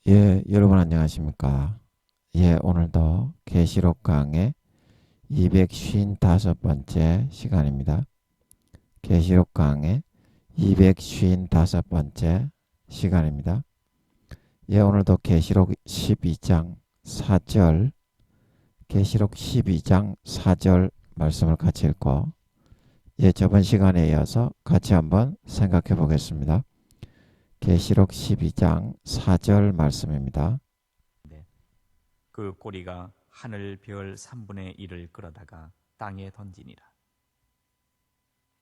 예, 여러분 안녕하십니까? 예, 오늘도 계시록 강의 255번째 시간입니다. 계시록 강의 255번째 시간입니다. 예, 오늘도 계시록 12장 4절, 계시록 12장 4절 말씀을 같이 읽고, 예, 저번 시간에 이어서 같이 한번 생각해 보겠습니다. 계시록 12장 4절 말씀입니다. 네. 그 꼬리가 하늘 별 3분의 1을 끌어다가 땅에 던지니라.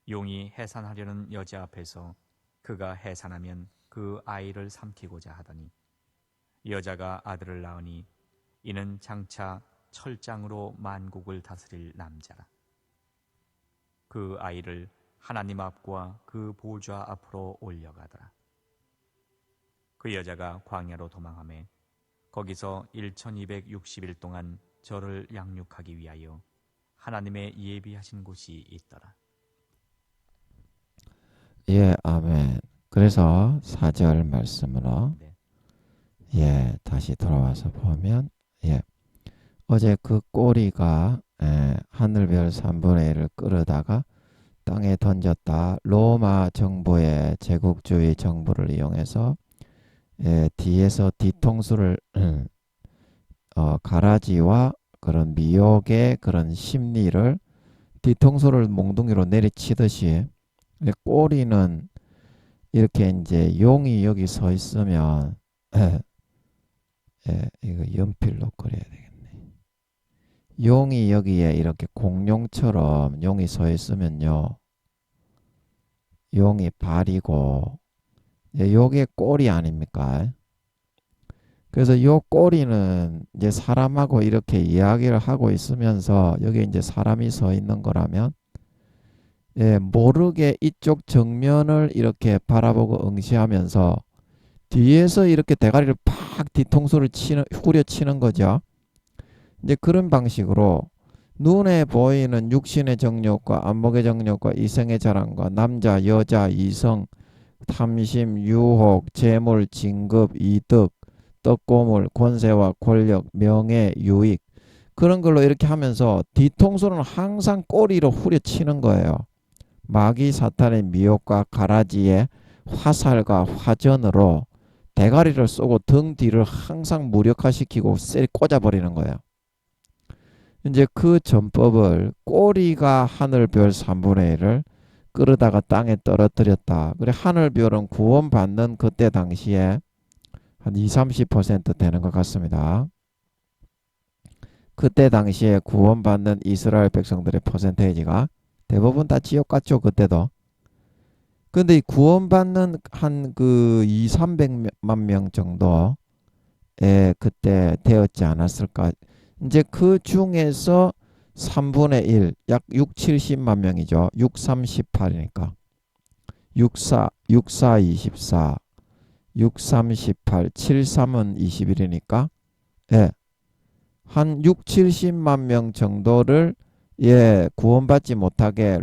용이 해산하려는 여자 앞에서 그가 해산하면 그 아이를 삼키고자 하더니 여자가 아들을 낳으니 이는 장차 철장으로 만국을 다스릴 남자라. 그 아이를 하나님 앞과 그 보좌 앞으로 올려가더라. 그 여자가 광야로 도망하매 거기서 1260일 동안 저를 양육하기 위하여 하나님의 예비하신 곳이 있더라. 예, 아멘. 그래서 4절 말씀으로 네. 예, 다시 돌아와서 보면 예, 어제 그 꼬리가 하늘별 3분의 1을 끌어다가 땅에 던졌다. 로마 정부의 제국주의 정부를 이용해서 뒤에서 뒤통수를 가라지와 그런 미혹의 그런 심리를 뒤통수를 몽둥이로 내리치듯이 꼬리는 이렇게 이제 용이 여기 서 있으면 이거 연필로 그려야 되겠네. 용이 여기에 이렇게 공룡처럼 용이 서 있으면요. 용이 발이고 요게 꼬리 아닙니까? 그래서 요 꼬리는 이제 사람하고 이렇게 이야기를 하고 있으면서 여기 이제 사람이 서 있는 거라면 모르게 이쪽 정면을 이렇게 바라보고 응시하면서 뒤에서 이렇게 대가리를 팍 뒤통수를 후려치는 거죠. 이제 그런 방식으로 눈에 보이는 육신의 정욕과 안목의 정욕과 이성의 자랑과 남자, 여자, 이성, 탐심, 유혹, 재물, 진급, 이득, 떡고물, 권세와 권력, 명예, 유익 그런 걸로 이렇게 하면서 뒤통수는 항상 꼬리로 후려치는 거예요. 마귀 사탄의 미혹과 가라지의 화살과 화전으로 대가리를 쏘고 등 뒤를 항상 무력화시키고 쎄 꽂아버리는 거예요. 이제 그 전법을 꼬리가 하늘별 3분의 1을 끌어다가 땅에 떨어뜨렸다. 그래 하늘별은 구원받는 그때 당시에 한 20-30% 되는 것 같습니다. 그때 당시에 구원받는 이스라엘 백성들의 퍼센테이지가 대부분 다 지옥 갔죠. 그때도. 근데 이 구원받는 한 그 200~300만 명 정도에 그때 되었지 않았을까. 이제 그 중에서 3분의 1, 약 6~70만 명이죠. 6~3~18이니까. 6~4~24, 6~3~18, 7~3은 21이니까 예, 한 6~70만 명 정도를 구원받지 못하게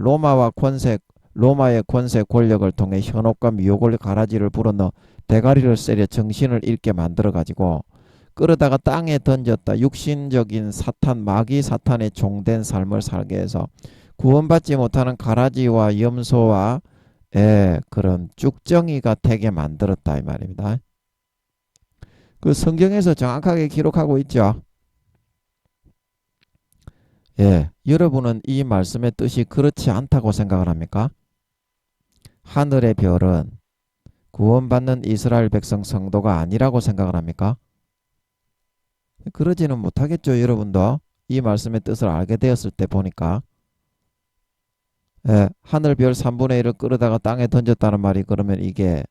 로마의 권세 권력을 통해 현혹과 미혹을 가라지를 불어넣어 대가리를 세려 정신을 잃게 만들어 가지고 끌어다가 땅에 던졌다. 육신적인 사탄, 마귀 사탄의 종된 삶을 살게 해서 구원받지 못하는 가라지와 염소와 그런 쭉정이가 되게 만들었다 이 말입니다. 그 성경에서 정확하게 기록하고 있죠. 여러분은 이 말씀의 뜻이 그렇지 않다고 생각을 합니까? 하늘의 별은 구원받는 이스라엘 백성 성도가 아니라고 생각을 합니까? 그러지는 못하겠죠. 여러분도 이 말씀의 뜻을 알게 되었을 때 보니까 하늘별 3분의 1을 끌어다가 땅에 던졌다는 말이 그러면 이게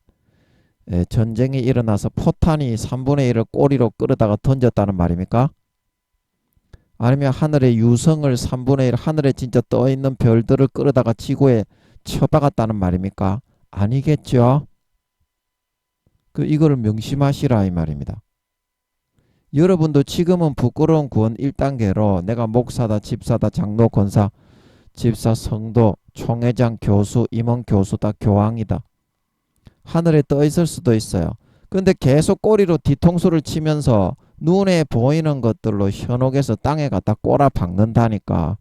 전쟁이 일어나서 포탄이 3분의 1을 꼬리로 끌어다가 던졌다는 말입니까? 아니면 하늘의 유성을 3분의 1 하늘에 진짜 떠있는 별들을 끌어다가 지구에 쳐박았다는 말입니까? 아니겠죠. 이거를 명심하시라 이 말입니다. 여러분도 지금은 부끄러운 구원 1단계로 내가 목사다, 집사다, 장로, 권사, 집사, 성도, 총회장, 교수, 임원, 교수다, 교황이다. 하늘에 떠 있을 수도 있어요. 근데 계속 꼬리로 뒤통수를 치면서 눈에 보이는 것들로 현혹해서 땅에 갖다 꼬라 박는다니까.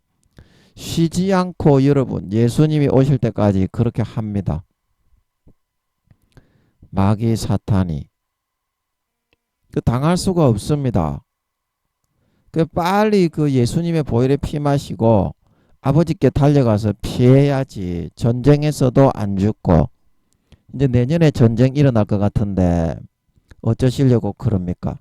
쉬지 않고 여러분 예수님이 오실 때까지 그렇게 합니다. 마귀 사탄이. 그 당할 수가 없습니다. 그 빨리 그 예수님의 보혈에 피 마시고 아버지께 달려가서 피해야지. 전쟁에서도 안 죽고. 이제 내년에 전쟁 일어날 것 같은데 어쩌시려고 그럽니까?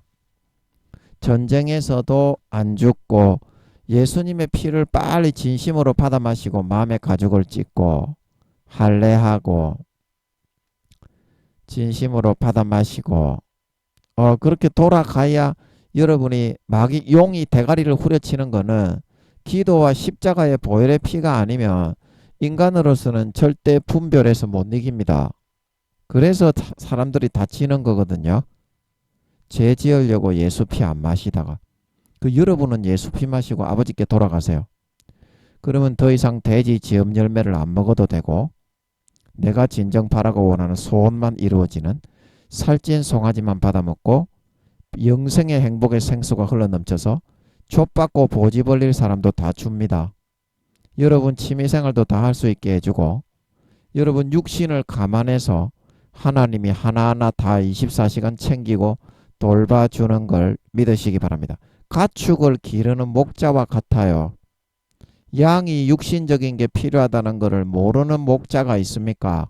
전쟁에서도 안 죽고 예수님의 피를 빨리 진심으로 받아 마시고 마음의 가죽을 찢고 할례하고 진심으로 받아 마시고 그렇게 돌아가야 여러분이 마귀 용이 대가리를 후려치는 거는 기도와 십자가의 보혈의 피가 아니면 인간으로서는 절대 분별해서 못 이깁니다. 그래서 사람들이 다치는 거거든요. 죄 지으려고 예수 피 안 마시다가. 여러분은 예수 피 마시고 아버지께 돌아가세요. 그러면 더 이상 돼지 지음 열매를 안 먹어도 되고 내가 진정 바라고 원하는 소원만 이루어지는 살찐 송아지만 받아먹고 영생의 행복의 생수가 흘러넘쳐서 족받고 보지 벌릴 사람도 다 줍니다. 여러분 취미생활도 다 할 수 있게 해주고 여러분 육신을 감안해서 하나님이 하나하나 다 24시간 챙기고 돌봐주는 걸 믿으시기 바랍니다. 가축을 기르는 목자와 같아요. 양이 육신적인 게 필요하다는 것을 모르는 목자가 있습니까?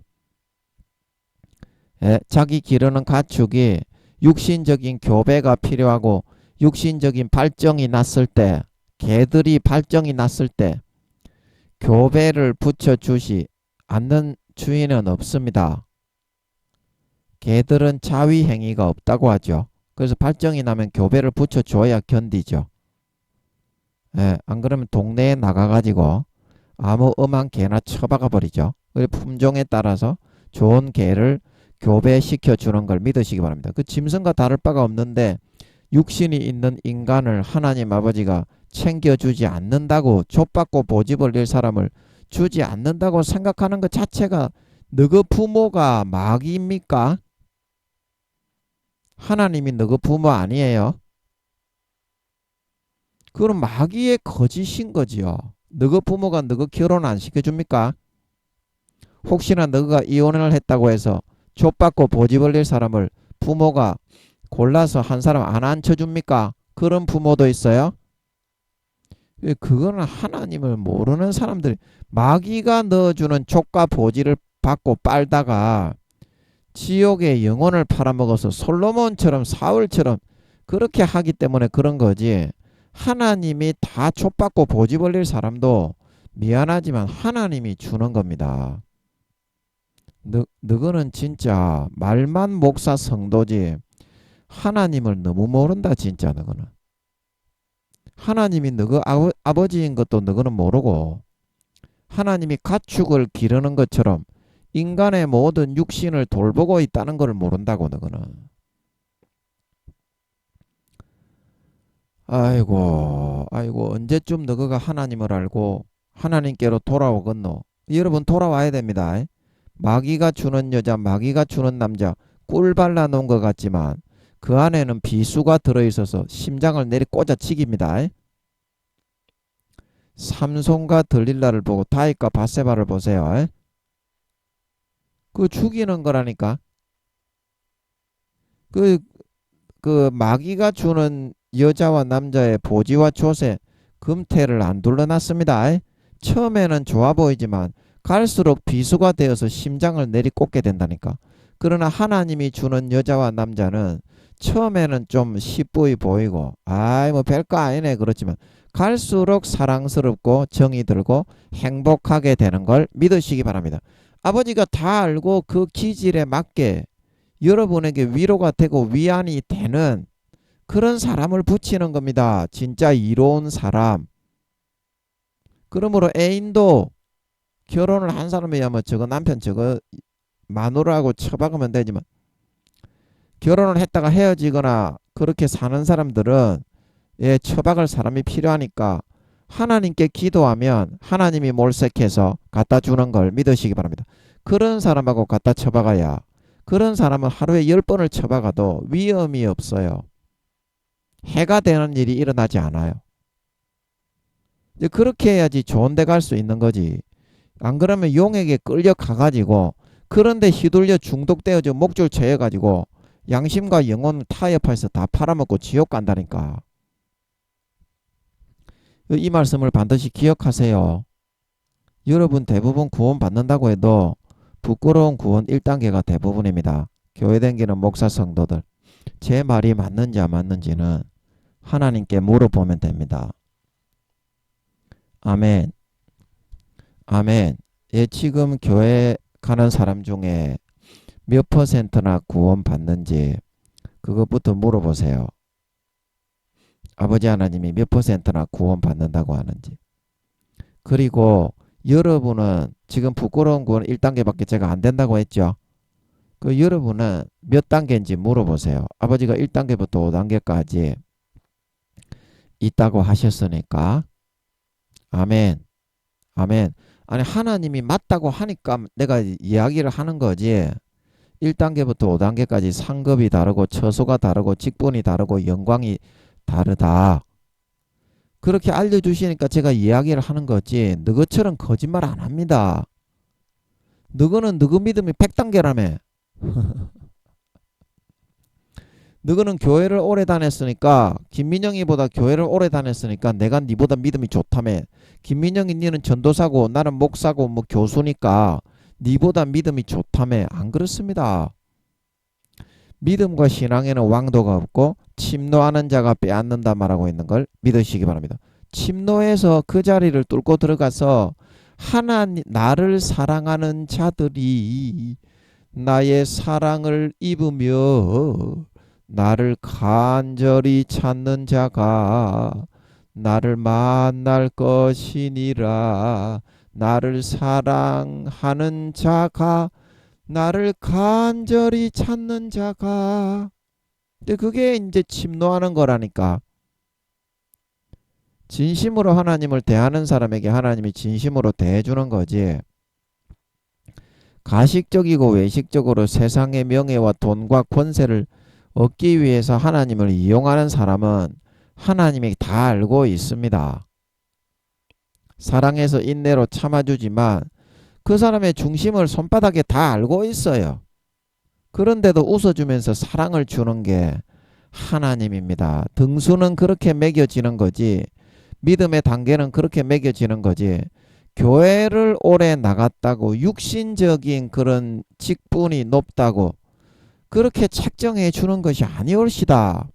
자기 기르는 가축이 육신적인 교배가 필요하고 육신적인 발정이 났을 때, 개들이 발정이 났을 때 교배를 붙여주지 않는 주인은 없습니다. 개들은 자위행위가 없다고 하죠. 그래서 발정이 나면 교배를 붙여줘야 견디죠. 안 그러면 동네에 나가가지고 아무 엄한 개나 처박아 버리죠. 품종에 따라서 좋은 개를 교배시켜주는 걸 믿으시기 바랍니다. 그 짐승과 다를 바가 없는데 육신이 있는 인간을 하나님 아버지가 챙겨주지 않는다고, 족받고 보지 벌릴 사람을 주지 않는다고 생각하는 것 자체가 너그 부모가 마귀입니까? 하나님이 너그 부모 아니에요? 그럼 마귀의 거짓인 거지요. 너그 부모가 너그 결혼 안 시켜줍니까? 혹시나 너가 이혼을 했다고 해서 족받고 보지 벌릴 사람을 부모가 골라서 한 사람 안 앉혀줍니까? 그런 부모도 있어요. 그거는 하나님을 모르는 사람들이, 마귀가 넣어주는 족과 보지를 받고 빨다가 지옥의 영혼을 팔아먹어서 솔로몬처럼 사울처럼 그렇게 하기 때문에 그런 거지. 하나님이 다 족받고 보지 벌릴 사람도 미안하지만 하나님이 주는 겁니다. 너거는 진짜 말만 목사 성도지 하나님을 너무 모른다. 진짜 너거는. 하나님이 너그 아버지인 것도 너거는 모르고 하나님이 가축을 기르는 것처럼 인간의 모든 육신을 돌보고 있다는 걸 모른다고 너거는. 아이고 언제쯤 너가 하나님을 알고 하나님께로 돌아오겠노? 여러분 돌아와야 됩니다. 마귀가 주는 여자, 마귀가 주는 남자 꿀 발라놓은 것 같지만 그 안에는 비수가 들어있어서 심장을 내리 꽂아치깁니다. 삼손과 들릴라를 보고 다윗과 밧세바를 보세요. 그 죽이는 거라니까. 그 마귀가 주는 여자와 남자의 보지와 홑에 금태를 안 둘러놨습니다. 처음에는 좋아 보이지만 갈수록 비수가 되어서 심장을 내리꽂게 된다니까. 그러나 하나님이 주는 여자와 남자는 처음에는 좀 시뿌이 보이고 뭐 별거 아니네 그렇지만 갈수록 사랑스럽고 정이 들고 행복하게 되는 걸 믿으시기 바랍니다. 아버지가 다 알고 그 기질에 맞게 여러분에게 위로가 되고 위안이 되는 그런 사람을 붙이는 겁니다. 진짜 이로운 사람. 그러므로 애인도 결혼을 한 사람이야 뭐 저거 남편 저거 마누라하고 처박으면 되지만 결혼을 했다가 헤어지거나 그렇게 사는 사람들은 처박을 사람이 필요하니까 하나님께 기도하면 하나님이 몰색해서 갖다 주는 걸 믿으시기 바랍니다. 그런 사람하고 갖다 처박아야 그런 사람은 하루에 10번을 쳐박아도 위험이 없어요. 해가 되는 일이 일어나지 않아요. 이제 그렇게 해야지 좋은 데 갈 수 있는 거지. 안 그러면 용에게 끌려가가지고 그런데 휘둘려 중독되어져 목줄 채여가지고 양심과 영혼을 타협해서 다 팔아먹고 지옥 간다니까. 이 말씀을 반드시 기억하세요. 여러분 대부분 구원 받는다고 해도 부끄러운 구원 1단계가 대부분입니다. 교회 다니는 목사 성도들. 제 말이 맞는지 안 맞는지는 하나님께 물어보면 됩니다. 아멘. 아멘. 예, 지금 교회 가는 사람 중에 몇 퍼센트나 구원 받는지 그것부터 물어보세요. 아버지 하나님이 몇 퍼센트나 구원 받는다고 하는지. 그리고 여러분은 지금 부끄러운 구원 1단계밖에 제가 안 된다고 했죠. 그 여러분은 몇 단계인지 물어보세요. 아버지가 1단계부터 5단계까지 있다고 하셨으니까. 아멘. 아멘. 아니 하나님이 맞다고 하니까 내가 이야기를 하는 거지. 1단계부터 5단계까지 상급이 다르고 처소가 다르고 직분이 다르고 영광이 다르다. 그렇게 알려주시니까 제가 이야기를 하는 거지. 너희처럼 거짓말 안 합니다. 너희는 너희 믿음이 100단계라며. 너희는 교회를 오래 다녔으니까 김민영이보다 교회를 오래 다녔으니까 내가 니보다 믿음이 좋다며. 김민영이 니는 전도사고 나는 목사고 뭐 교수니까 니보다 믿음이 좋다며. 안 그렇습니다. 믿음과 신앙에는 왕도가 없고 침노하는 자가 빼앗는다 말하고 있는 걸 믿으시기 바랍니다. 침노해서 그 자리를 뚫고 들어가서 하나님 나를 사랑하는 자들이 나의 사랑을 입으며 나를 간절히 찾는 자가 나를 만날 것이니라. 나를 사랑하는 자가 나를 간절히 찾는 자가. 근데 그게 이제 침노하는 거라니까. 진심으로 하나님을 대하는 사람에게 하나님이 진심으로 대해주는 거지. 가식적이고 외식적으로 세상의 명예와 돈과 권세를 얻기 위해서 하나님을 이용하는 사람은 하나님이 다 알고 있습니다. 사랑해서 인내로 참아주지만 그 사람의 중심을 손바닥에 다 알고 있어요. 그런데도 웃어주면서 사랑을 주는 게 하나님입니다. 등수는 그렇게 매겨지는 거지. 믿음의 단계는 그렇게 매겨지는 거지. 교회를 오래 나갔다고 육신적인 그런 직분이 높다고 그렇게 책정해 주는 것이 아니올시다.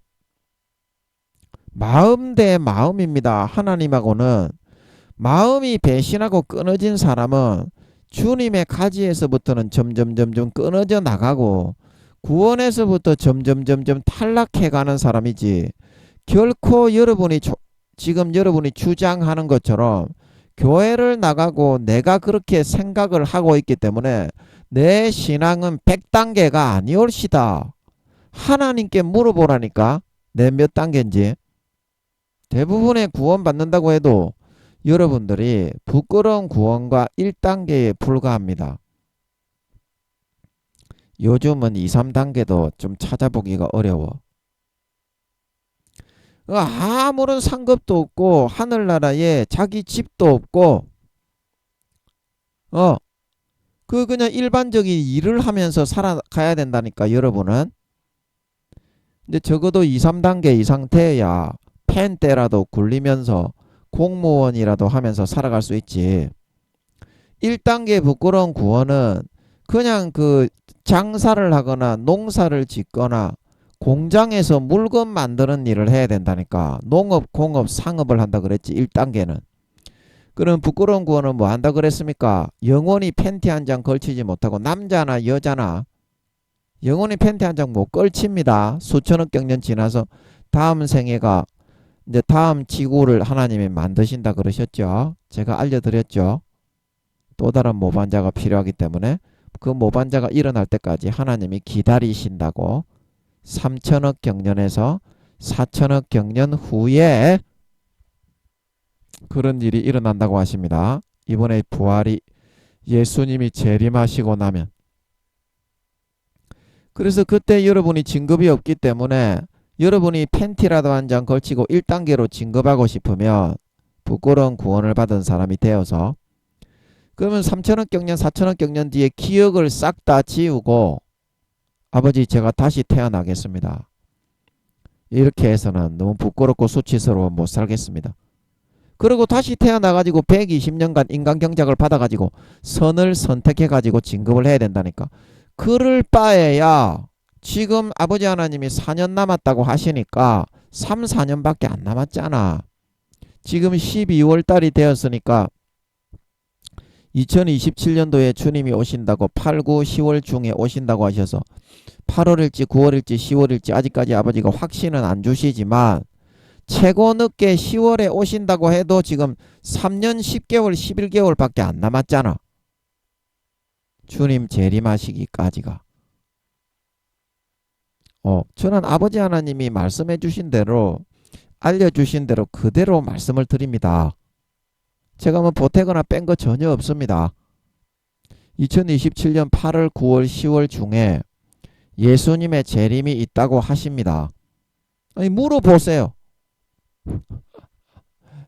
마음 대 마음입니다. 하나님하고는 마음이 배신하고 끊어진 사람은 주님의 가지에서부터는 점점 끊어져 나가고 구원에서부터 점점 탈락해가는 사람이지. 결코 지금 여러분이 주장하는 것처럼 교회를 나가고 내가 그렇게 생각을 하고 있기 때문에 내 신앙은 100단계가 아니올시다. 하나님께 물어보라니까. 내 몇 단계인지. 대부분의 구원 받는다고 해도 여러분들이 부끄러운 구원과 1단계에 불과합니다. 요즘은 2, 3단계도 좀 찾아보기가 어려워. 아무런 상급도 없고 하늘나라에 자기 집도 없고 그냥 일반적인 일을 하면서 살아가야 된다니까 여러분은. 근데 적어도 2, 3단계 이상 돼야 펜 때라도 굴리면서 공무원이라도 하면서 살아갈 수 있지. 1단계 부끄러운 구원은 그냥 그 장사를 하거나 농사를 짓거나 공장에서 물건 만드는 일을 해야 된다니까. 농업, 공업, 상업을 한다 그랬지 1단계는. 그럼 부끄러운 구원은 뭐 한다 그랬습니까? 영원히 팬티 한 장 걸치지 못하고 남자나 여자나 영원히 팬티 한 장 못 걸칩니다. 수천억 경년 지나서 다음 생애가 이제 다음 지구를 하나님이 만드신다 그러셨죠. 제가 알려드렸죠. 또 다른 모반자가 필요하기 때문에 그 모반자가 일어날 때까지 하나님이 기다리신다고. 3천억 경년에서 4천억 경년 후에 그런 일이 일어난다고 하십니다. 이번에 부활이 예수님이 재림하시고 나면 그래서 그때 여러분이 진급이 없기 때문에 여러분이 팬티라도 한 장 걸치고 1단계로 진급하고 싶으면 부끄러운 구원을 받은 사람이 되어서 그러면 3천억 경년 4천억 경년 뒤에 기억을 싹 다 지우고 아버지 제가 다시 태어나겠습니다. 이렇게 해서는 너무 부끄럽고 수치스러워 못 살겠습니다. 그리고 다시 태어나가지고 120년간 인간 경작을 받아가지고 선을 선택해가지고 진급을 해야 된다니까. 그럴 바에야 지금 아버지 하나님이 4년 남았다고 하시니까 3, 4년밖에 안 남았잖아. 지금 12월 달이 되었으니까 2027년도에 주님이 오신다고 8, 9, 10월 중에 오신다고 하셔서 8월일지 9월일지 10월일지 아직까지 아버지가 확신은 안 주시지만 최고 늦게 10월에 오신다고 해도 지금 3년 10개월 11개월밖에 안 남았잖아. 주님 재림하시기까지가. 저는 아버지 하나님이 말씀해 주신 대로 알려주신 대로 그대로 말씀을 드립니다. 제가 뭐 보태거나 뺀 거 전혀 없습니다. 2027년 8월 9월 10월 중에 예수님의 재림이 있다고 하십니다. 아니 물어보세요.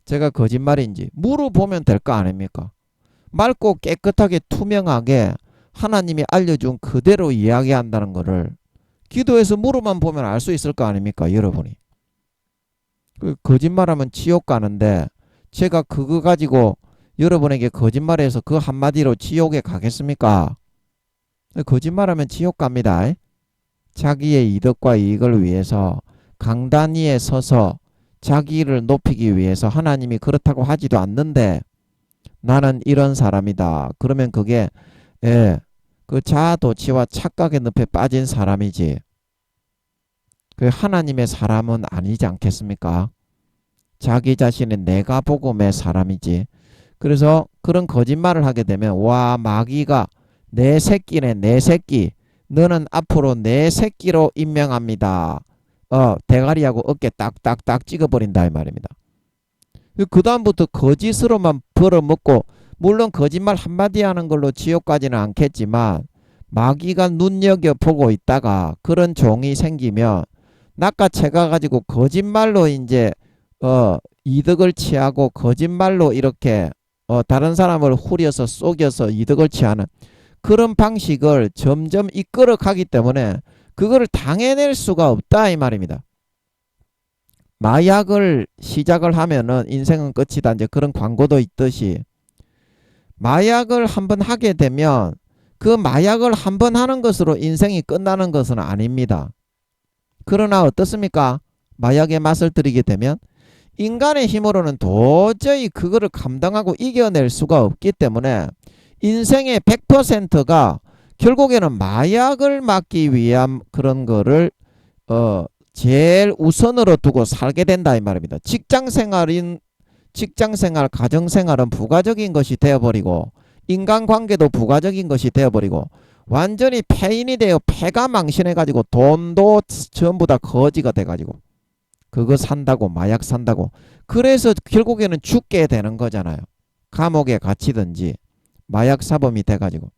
제가 거짓말인지 물어보면 될 거 아닙니까? 맑고 깨끗하게 투명하게 하나님이 알려준 그대로 이야기한다는 거를 기도해서 물어만 보면 알 수 있을 거 아닙니까? 여러분이. 거짓말하면 지옥 가는데 제가 그거 가지고 여러분에게 거짓말해서 그 한마디로 지옥에 가겠습니까? 거짓말하면 지옥 갑니다. 자기의 이득과 이익을 위해서 강단 위에 서서 자기를 높이기 위해서 하나님이 그렇다고 하지도 않는데 나는 이런 사람이다. 그러면 그게 그 자아도취와 착각의 늪에 빠진 사람이지. 그 하나님의 사람은 아니지 않겠습니까? 자기 자신의 내가 복음의 사람이지. 그래서 그런 거짓말을 하게 되면 와 마귀가 내 새끼네 내 새끼. 너는 앞으로 내 새끼로 임명합니다. 대가리하고 어깨 딱딱딱 찍어버린다 이 말입니다. 그 다음부터 거짓으로만 벌어먹고 물론 거짓말 한마디 하는 걸로 지옥 가지는 않겠지만 마귀가 눈여겨보고 있다가 그런 종이 생기면 낚아채가 가지고 거짓말로 이제 이득을 취하고 거짓말로 이렇게 다른 사람을 후려서 속여서 이득을 취하는 그런 방식을 점점 이끌어 가기 때문에 그거를 당해낼 수가 없다 이 말입니다. 마약을 시작을 하면은 인생은 끝이다 이제 그런 광고도 있듯이 마약을 한번 하게 되면 그 마약을 한번 하는 것으로 인생이 끝나는 것은 아닙니다. 그러나 어떻습니까? 마약의 맛을 들이게 되면 인간의 힘으로는 도저히 그거를 감당하고 이겨낼 수가 없기 때문에 인생의 100%가 결국에는 마약을 막기 위한 그런 거를 제일 우선으로 두고 살게 된다 이 말입니다. 직장생활, 가정생활은 부가적인 것이 되어버리고 인간관계도 부가적인 것이 되어버리고 완전히 폐인이 되어 폐가 망신해가지고 돈도 전부 다 거지가 돼가지고 그거 산다고 마약 산다고 그래서 결국에는 죽게 되는 거잖아요. 감옥에 갇히든지 마약 사범이 돼가지고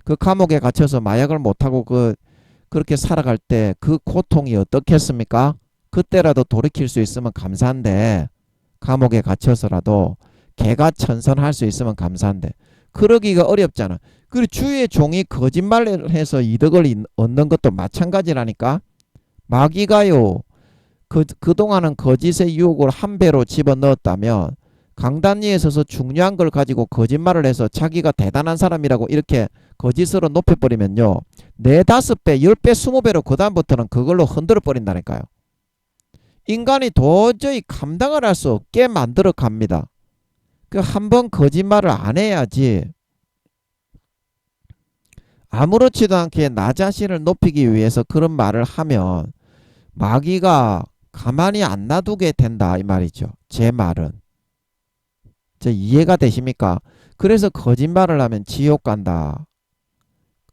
그 감옥에 갇혀서 마약을 못하고 그렇게 살아갈 때 그 고통이 어떻겠습니까? 그때라도 돌이킬 수 있으면 감사한데 감옥에 갇혀서라도 개가천선할 수 있으면 감사한데 그러기가 어렵잖아. 그리고 주위의 종이 거짓말을 해서 이득을 얻는 것도 마찬가지라니까. 마귀가요 그동안은 거짓의 유혹을 한 배로 집어넣었다면 강단 위에 서서 중요한 걸 가지고 거짓말을 해서 자기가 대단한 사람이라고 이렇게 거짓으로 높여버리면요 4, 5배, 10배, 20배로 그 다음부터는 그걸로 흔들어 버린다니까요. 인간이 도저히 감당을 할 수 없게 만들어 갑니다. 그 한 번 거짓말을 안 해야지 아무렇지도 않게 나 자신을 높이기 위해서 그런 말을 하면 마귀가 가만히 안 놔두게 된다 이 말이죠. 제 말은. 이해가 되십니까? 그래서 거짓말을 하면 지옥 간다.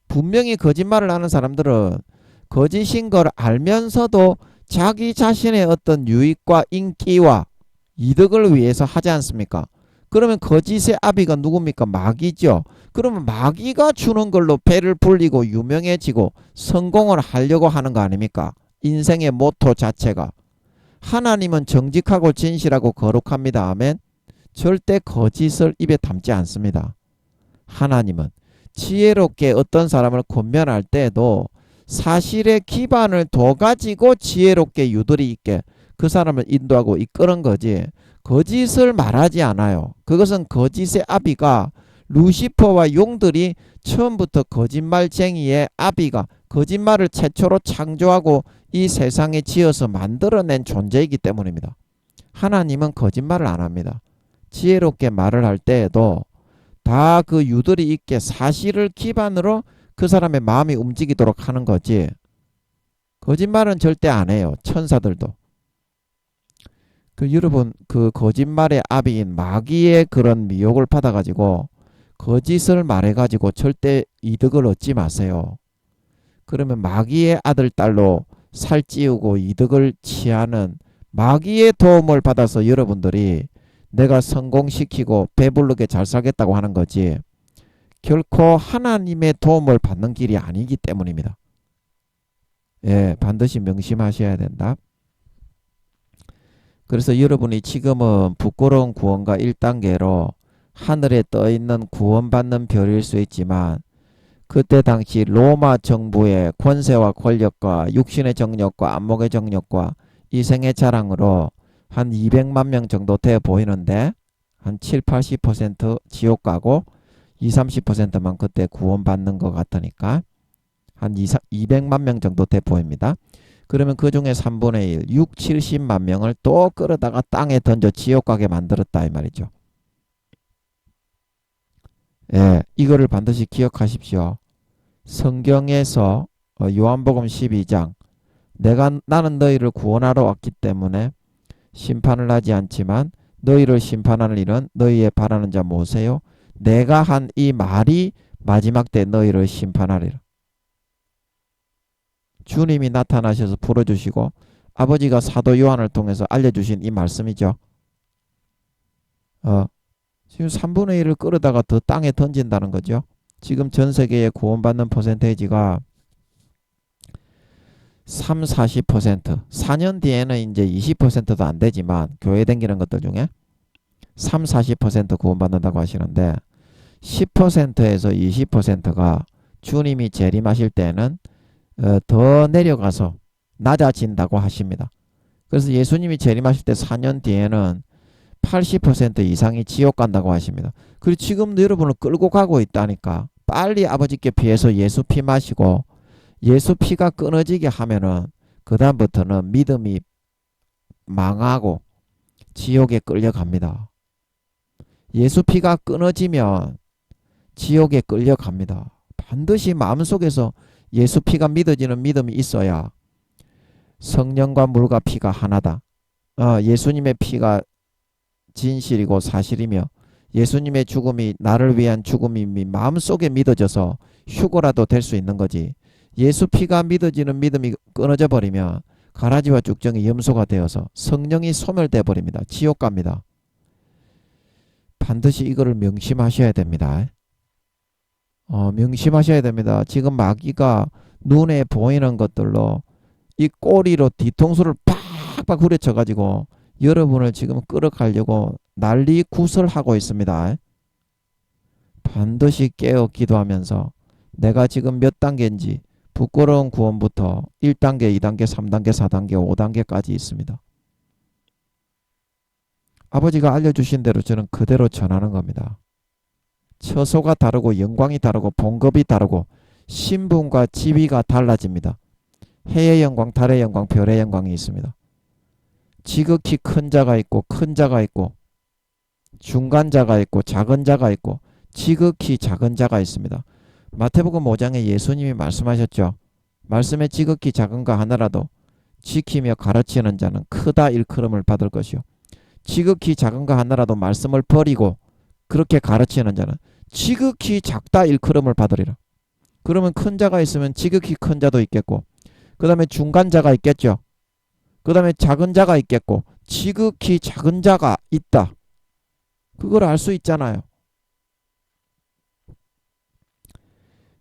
분명히 거짓말을 하는 사람들은 거짓인 걸 알면서도 자기 자신의 어떤 유익과 인기와 이득을 위해서 하지 않습니까? 그러면 거짓의 아비가 누굽니까? 마귀죠. 그러면 마귀가 주는 걸로 배를 불리고 유명해지고 성공을 하려고 하는 거 아닙니까? 인생의 모토 자체가. 하나님은 정직하고 진실하고 거룩합니다. 아멘. 절대 거짓을 입에 담지 않습니다. 하나님은 지혜롭게 어떤 사람을 권면할 때에도 사실의 기반을 둬가지고 지혜롭게 유도리 있게 그 사람을 인도하고 이끄는 거지 거짓을 말하지 않아요. 그것은 거짓의 아비가 루시퍼와 용들이 처음부터 거짓말쟁이의 아비가 거짓말을 최초로 창조하고 이 세상에 지어서 만들어낸 존재이기 때문입니다. 하나님은 거짓말을 안 합니다. 지혜롭게 말을 할 때에도 다 그 유도리 있게 사실을 기반으로 그 사람의 마음이 움직이도록 하는 거지 거짓말은 절대 안 해요. 천사들도. 여러분 그 거짓말의 아비인 마귀의 그런 미혹을 받아가지고 거짓을 말해가지고 절대 이득을 얻지 마세요. 그러면 마귀의 아들 딸로 살찌우고 이득을 취하는 마귀의 도움을 받아서 여러분들이 내가 성공시키고 배부르게 잘 살겠다고 하는 거지 결코 하나님의 도움을 받는 길이 아니기 때문입니다. 예, 반드시 명심하셔야 된다. 그래서 여러분이 지금은 부끄러운 구원과 1단계로 하늘에 떠있는 구원받는 별일 수 있지만 그때 당시 로마 정부의 권세와 권력과 육신의 정력과 안목의 정력과 이생의 자랑으로 한 200만 명 정도 돼 보이는데 한 7, 80% 지옥 가고 20, 30%만 그때 구원받는 것 같으니까 한 200만 명 정도 돼 보입니다. 그러면 그 중에 3분의 1, 6, 70만 명을 또 끌어다가 땅에 던져 지옥 가게 만들었다 이 말이죠. 예, 이거를 반드시 기억하십시오. 성경에서 요한복음 12장 나는 너희를 구원하러 왔기 때문에 심판을 하지 않지만 너희를 심판하는 일은 너희의 바라는 자 모세요. 내가 한 이 말이 마지막 때 너희를 심판하리라. 주님이 나타나셔서 풀어주시고 아버지가 사도 요한을 통해서 알려주신 이 말씀이죠. 지금 3분의 1을 끌어다가 더 땅에 던진다는 거죠. 지금 전 세계의 구원받는 퍼센테이지가 3, 40%, 4년 뒤에는 이제 20%도 안 되지만 교회 다니는 것들 중에 3, 40% 구원받는다고 하시는데 10%에서 20%가 주님이 재림하실 때는 더 내려가서 낮아진다고 하십니다. 그래서 예수님이 재림하실 때 4년 뒤에는 80% 이상이 지옥 간다고 하십니다. 그리고 지금도 여러분을 끌고 가고 있다니까 빨리 아버지께 피해서 예수 피 마시고 예수 피가 끊어지게 하면은 그 다음부터는 믿음이 망하고 지옥에 끌려갑니다. 예수 피가 끊어지면 지옥에 끌려갑니다. 반드시 마음속에서 예수 피가 믿어지는 믿음이 있어야 성령과 물과 피가 하나다. 예수님의 피가 진실이고 사실이며 예수님의 죽음이 나를 위한 죽음이 마음속에 믿어져서 휴거라도 될 수 있는 거지. 예수 피가 믿어지는 믿음이 끊어져 버리면 가라지와 쭉정이 염소가 되어서 성령이 소멸돼 버립니다. 지옥 갑니다. 반드시 이거를 명심하셔야 됩니다. 명심하셔야 됩니다. 지금 마귀가 눈에 보이는 것들로 이 꼬리로 뒤통수를 팍팍 후려쳐 가지고 여러분을 지금 끌어가려고 난리 구설하고 있습니다. 반드시 깨어 기도하면서 내가 지금 몇 단계인지 부끄러운 구원부터 1단계, 2단계, 3단계, 4단계, 5단계까지 있습니다. 아버지가 알려주신 대로 저는 그대로 전하는 겁니다. 처소가 다르고 영광이 다르고 봉급이 다르고 신분과 지위가 달라집니다. 해의 영광, 달의 영광, 별의 영광이 있습니다. 지극히 큰 자가 있고 큰 자가 있고 중간 자가 있고 작은 자가 있고 지극히 작은 자가 있습니다. 마태복음 5장에 예수님이 말씀하셨죠. 말씀에 지극히 작은 거 하나라도 지키며 가르치는 자는 크다 일컬음을 받을 것이요. 지극히 작은 거 하나라도 말씀을 버리고 그렇게 가르치는 자는 지극히 작다 일컬음을 받으리라. 그러면 큰 자가 있으면 지극히 큰 자도 있겠고 그 다음에 중간 자가 있겠죠. 그 다음에 작은 자가 있겠고 지극히 작은 자가 있다. 그걸 알 수 있잖아요.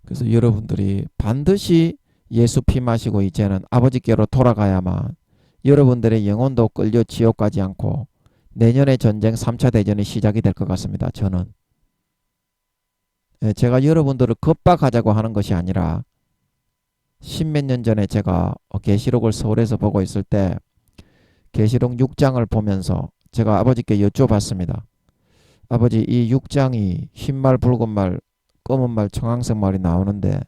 그래서 여러분들이 반드시 예수 피 마시고 이제는 아버지께로 돌아가야만 여러분들의 영혼도 끌려 지옥 가지 않고 내년의 전쟁 3차 대전이 시작이 될 것 같습니다. 저는. 제가 여러분들을 겁박하자고 하는 것이 아니라 십몇 년 전에 제가 계시록을 서울에서 보고 있을 때 계시록 6장을 보면서 제가 아버지께 여쭤봤습니다. 아버지, 이 6장이 흰말, 붉은 말, 검은 말, 청황색 말이 나오는데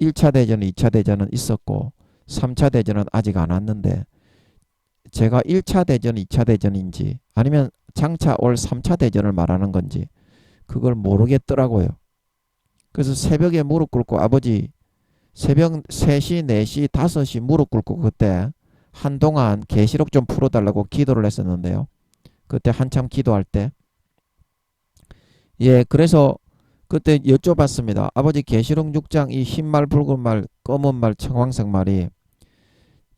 1차 대전, 2차 대전은 있었고 3차 대전은 아직 안 왔는데 제가 1차 대전, 2차 대전인지 아니면 장차 올 3차 대전을 말하는 건지 그걸 모르겠더라고요. 그래서 새벽에 무릎 꿇고 아버지 새벽 3시, 4시, 5시 무릎 꿇고 그때 한동안 계시록 좀 풀어달라고 기도를 했었는데요. 그때 한참 기도할 때 그래서 그때 여쭤봤습니다. 아버지 계시록 6장 이 흰말, 붉은 말, 검은 말, 청황색 말이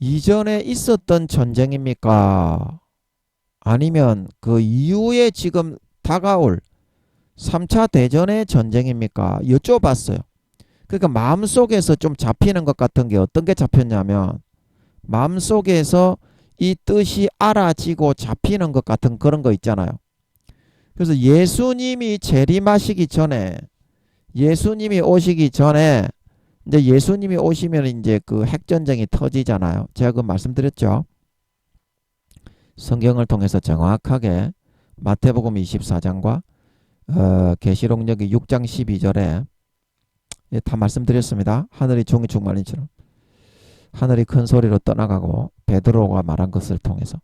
이전에 있었던 전쟁입니까? 아니면 그 이후에 지금 다가올 3차 대전의 전쟁입니까? 여쭤봤어요. 그러니까 마음속에서 좀 잡히는 것 같은 게 어떤 게 잡혔냐면 마음속에서 이 뜻이 알아지고 잡히는 것 같은 그런 거 있잖아요. 그래서 예수님이 재림하시기 전에 예수님이 오시기 전에 이제 예수님이 오시면 이제 그 핵전쟁이 터지잖아요. 제가 그 말씀드렸죠. 성경을 통해서 정확하게 마태복음 24장과 계시록 여기 6장 12절에 다 말씀드렸습니다. 하늘이 종이 충만인처럼 하늘이 큰 소리로 떠나가고 베드로가 말한 것을 통해서.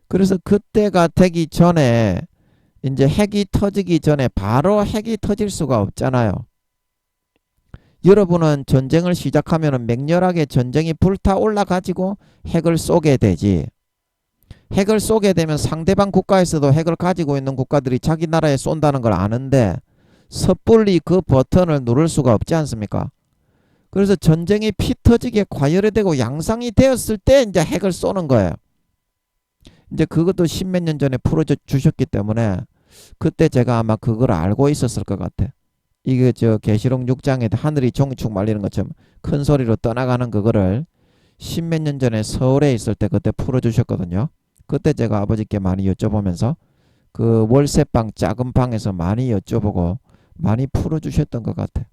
그래서 그때가 되기 전에 이제 핵이 터지기 전에 바로 핵이 터질 수가 없잖아요. 여러분은 전쟁을 시작하면 맹렬하게 전쟁이 불타올라 가지고 핵을 쏘게 되지. 핵을 쏘게 되면 상대방 국가에서도 핵을 가지고 있는 국가들이 자기 나라에 쏜다는 걸 아는데 섣불리 그 버튼을 누를 수가 없지 않습니까? 그래서 전쟁이 피 터지게 과열되고 양상이 되었을 때 이제 핵을 쏘는 거예요. 이제 그것도 십몇 년 전에 풀어주셨기 때문에 그때 제가 아마 그걸 알고 있었을 것 같아. 이게 저 계시록 6장에 하늘이 종이축 말리는 것처럼 큰 소리로 떠나가는 그거를 십몇 년 전에 서울에 있을 때 그때 풀어주셨거든요. 그때 제가 아버지께 많이 여쭤보면서 그 월세방 작은 방에서 많이 여쭤보고 많이 풀어주셨던 것 같아.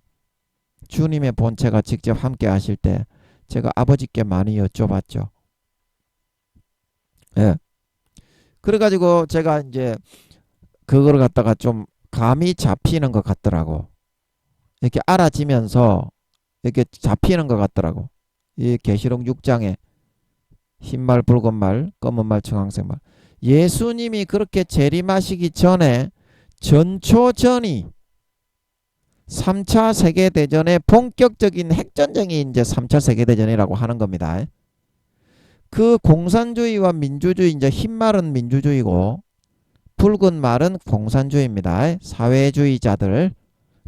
주님의 본체가 직접 함께 하실 때 제가 아버지께 많이 여쭤봤죠. 예. 그래가지고 제가 이제 그걸 갖다가 좀 감이 잡히는 것 같더라고. 이렇게 알아지면서 이렇게 잡히는 것 같더라고. 이 계시록 6장에 흰말, 붉은 말, 검은 말, 청황색 말. 예수님이 그렇게 재림하시기 전에 전초전이 3차 세계대전의 본격적인 핵전쟁이 이제 3차 세계대전이라고 하는 겁니다. 그 공산주의와 민주주의, 이제 흰 말은 민주주의고 붉은 말은 공산주의입니다. 사회주의자들.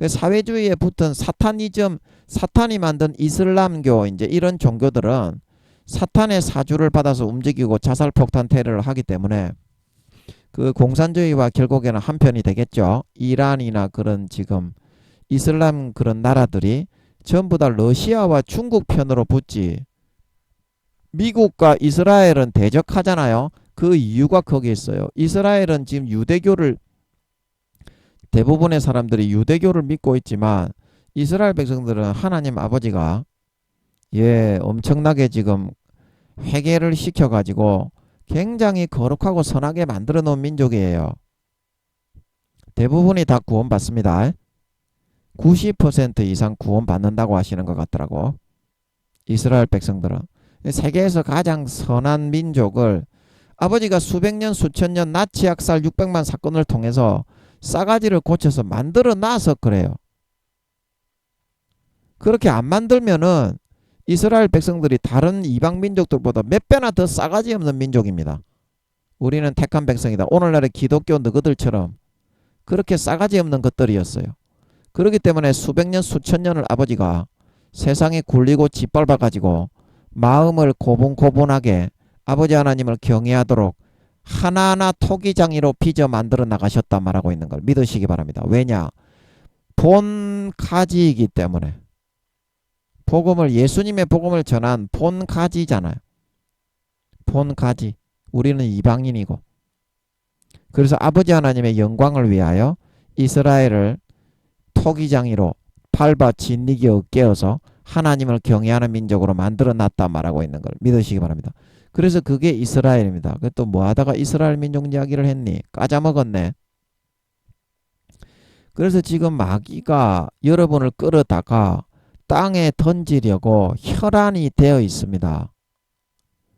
사회주의에 붙은 사타니즘, 사탄이 만든 이슬람교, 이제 이런 종교들은 사탄의 사주를 받아서 움직이고 자살폭탄 테러를 하기 때문에 그 공산주의와 결국에는 한편이 되겠죠. 이란이나 그런 지금 이슬람 그런 나라들이 전부 다 러시아와 중국 편으로 붙지. 미국과 이스라엘은 대적하잖아요. 그 이유가 거기에 있어요. 이스라엘은 지금 유대교를 대부분의 사람들이 유대교를 믿고 있지만 이스라엘 백성들은 하나님 아버지가 엄청나게 지금 회개를 시켜가지고 굉장히 거룩하고 선하게 만들어 놓은 민족이에요. 대부분이 다 구원받습니다. 90% 이상 구원받는다고 하시는 것 같더라고. 이스라엘 백성들은. 세계에서 가장 선한 민족을 아버지가 수백 년 수천 년 나치 학살 600만 사건을 통해서 싸가지를 고쳐서 만들어 놔서 그래요. 그렇게 안 만들면은 이스라엘 백성들이 다른 이방 민족들보다 몇 배나 더 싸가지 없는 민족입니다. 우리는 택한 백성이다. 오늘날의 기독교 너희들처럼 그렇게 싸가지 없는 것들이었어요. 그렇기 때문에 수백 년 수천 년을 아버지가 세상에 굴리고 짓밟아 가지고 마음을 고분고분하게 아버지 하나님을 경외하도록 하나하나 토기장이로 빚어 만들어 나가셨다 말하고 있는 걸 믿으시기 바랍니다. 왜냐? 본 가지이기 때문에 복음을 예수님의 복음을 전한 본 가지잖아요. 본 가지. 우리는 이방인이고. 그래서 아버지 하나님의 영광을 위하여 이스라엘을 토기장이로 밟아 진리기 어깨어서 하나님을 경외하는 민족으로 만들어 놨다 말하고 있는 걸 믿으시기 바랍니다. 그래서 그게 이스라엘입니다. 또 뭐 하다가 이스라엘 민족 이야기를 했니? 까자먹었네. 그래서 지금 마귀가 여러분을 끌어다가 땅에 던지려고 혈안이 되어 있습니다.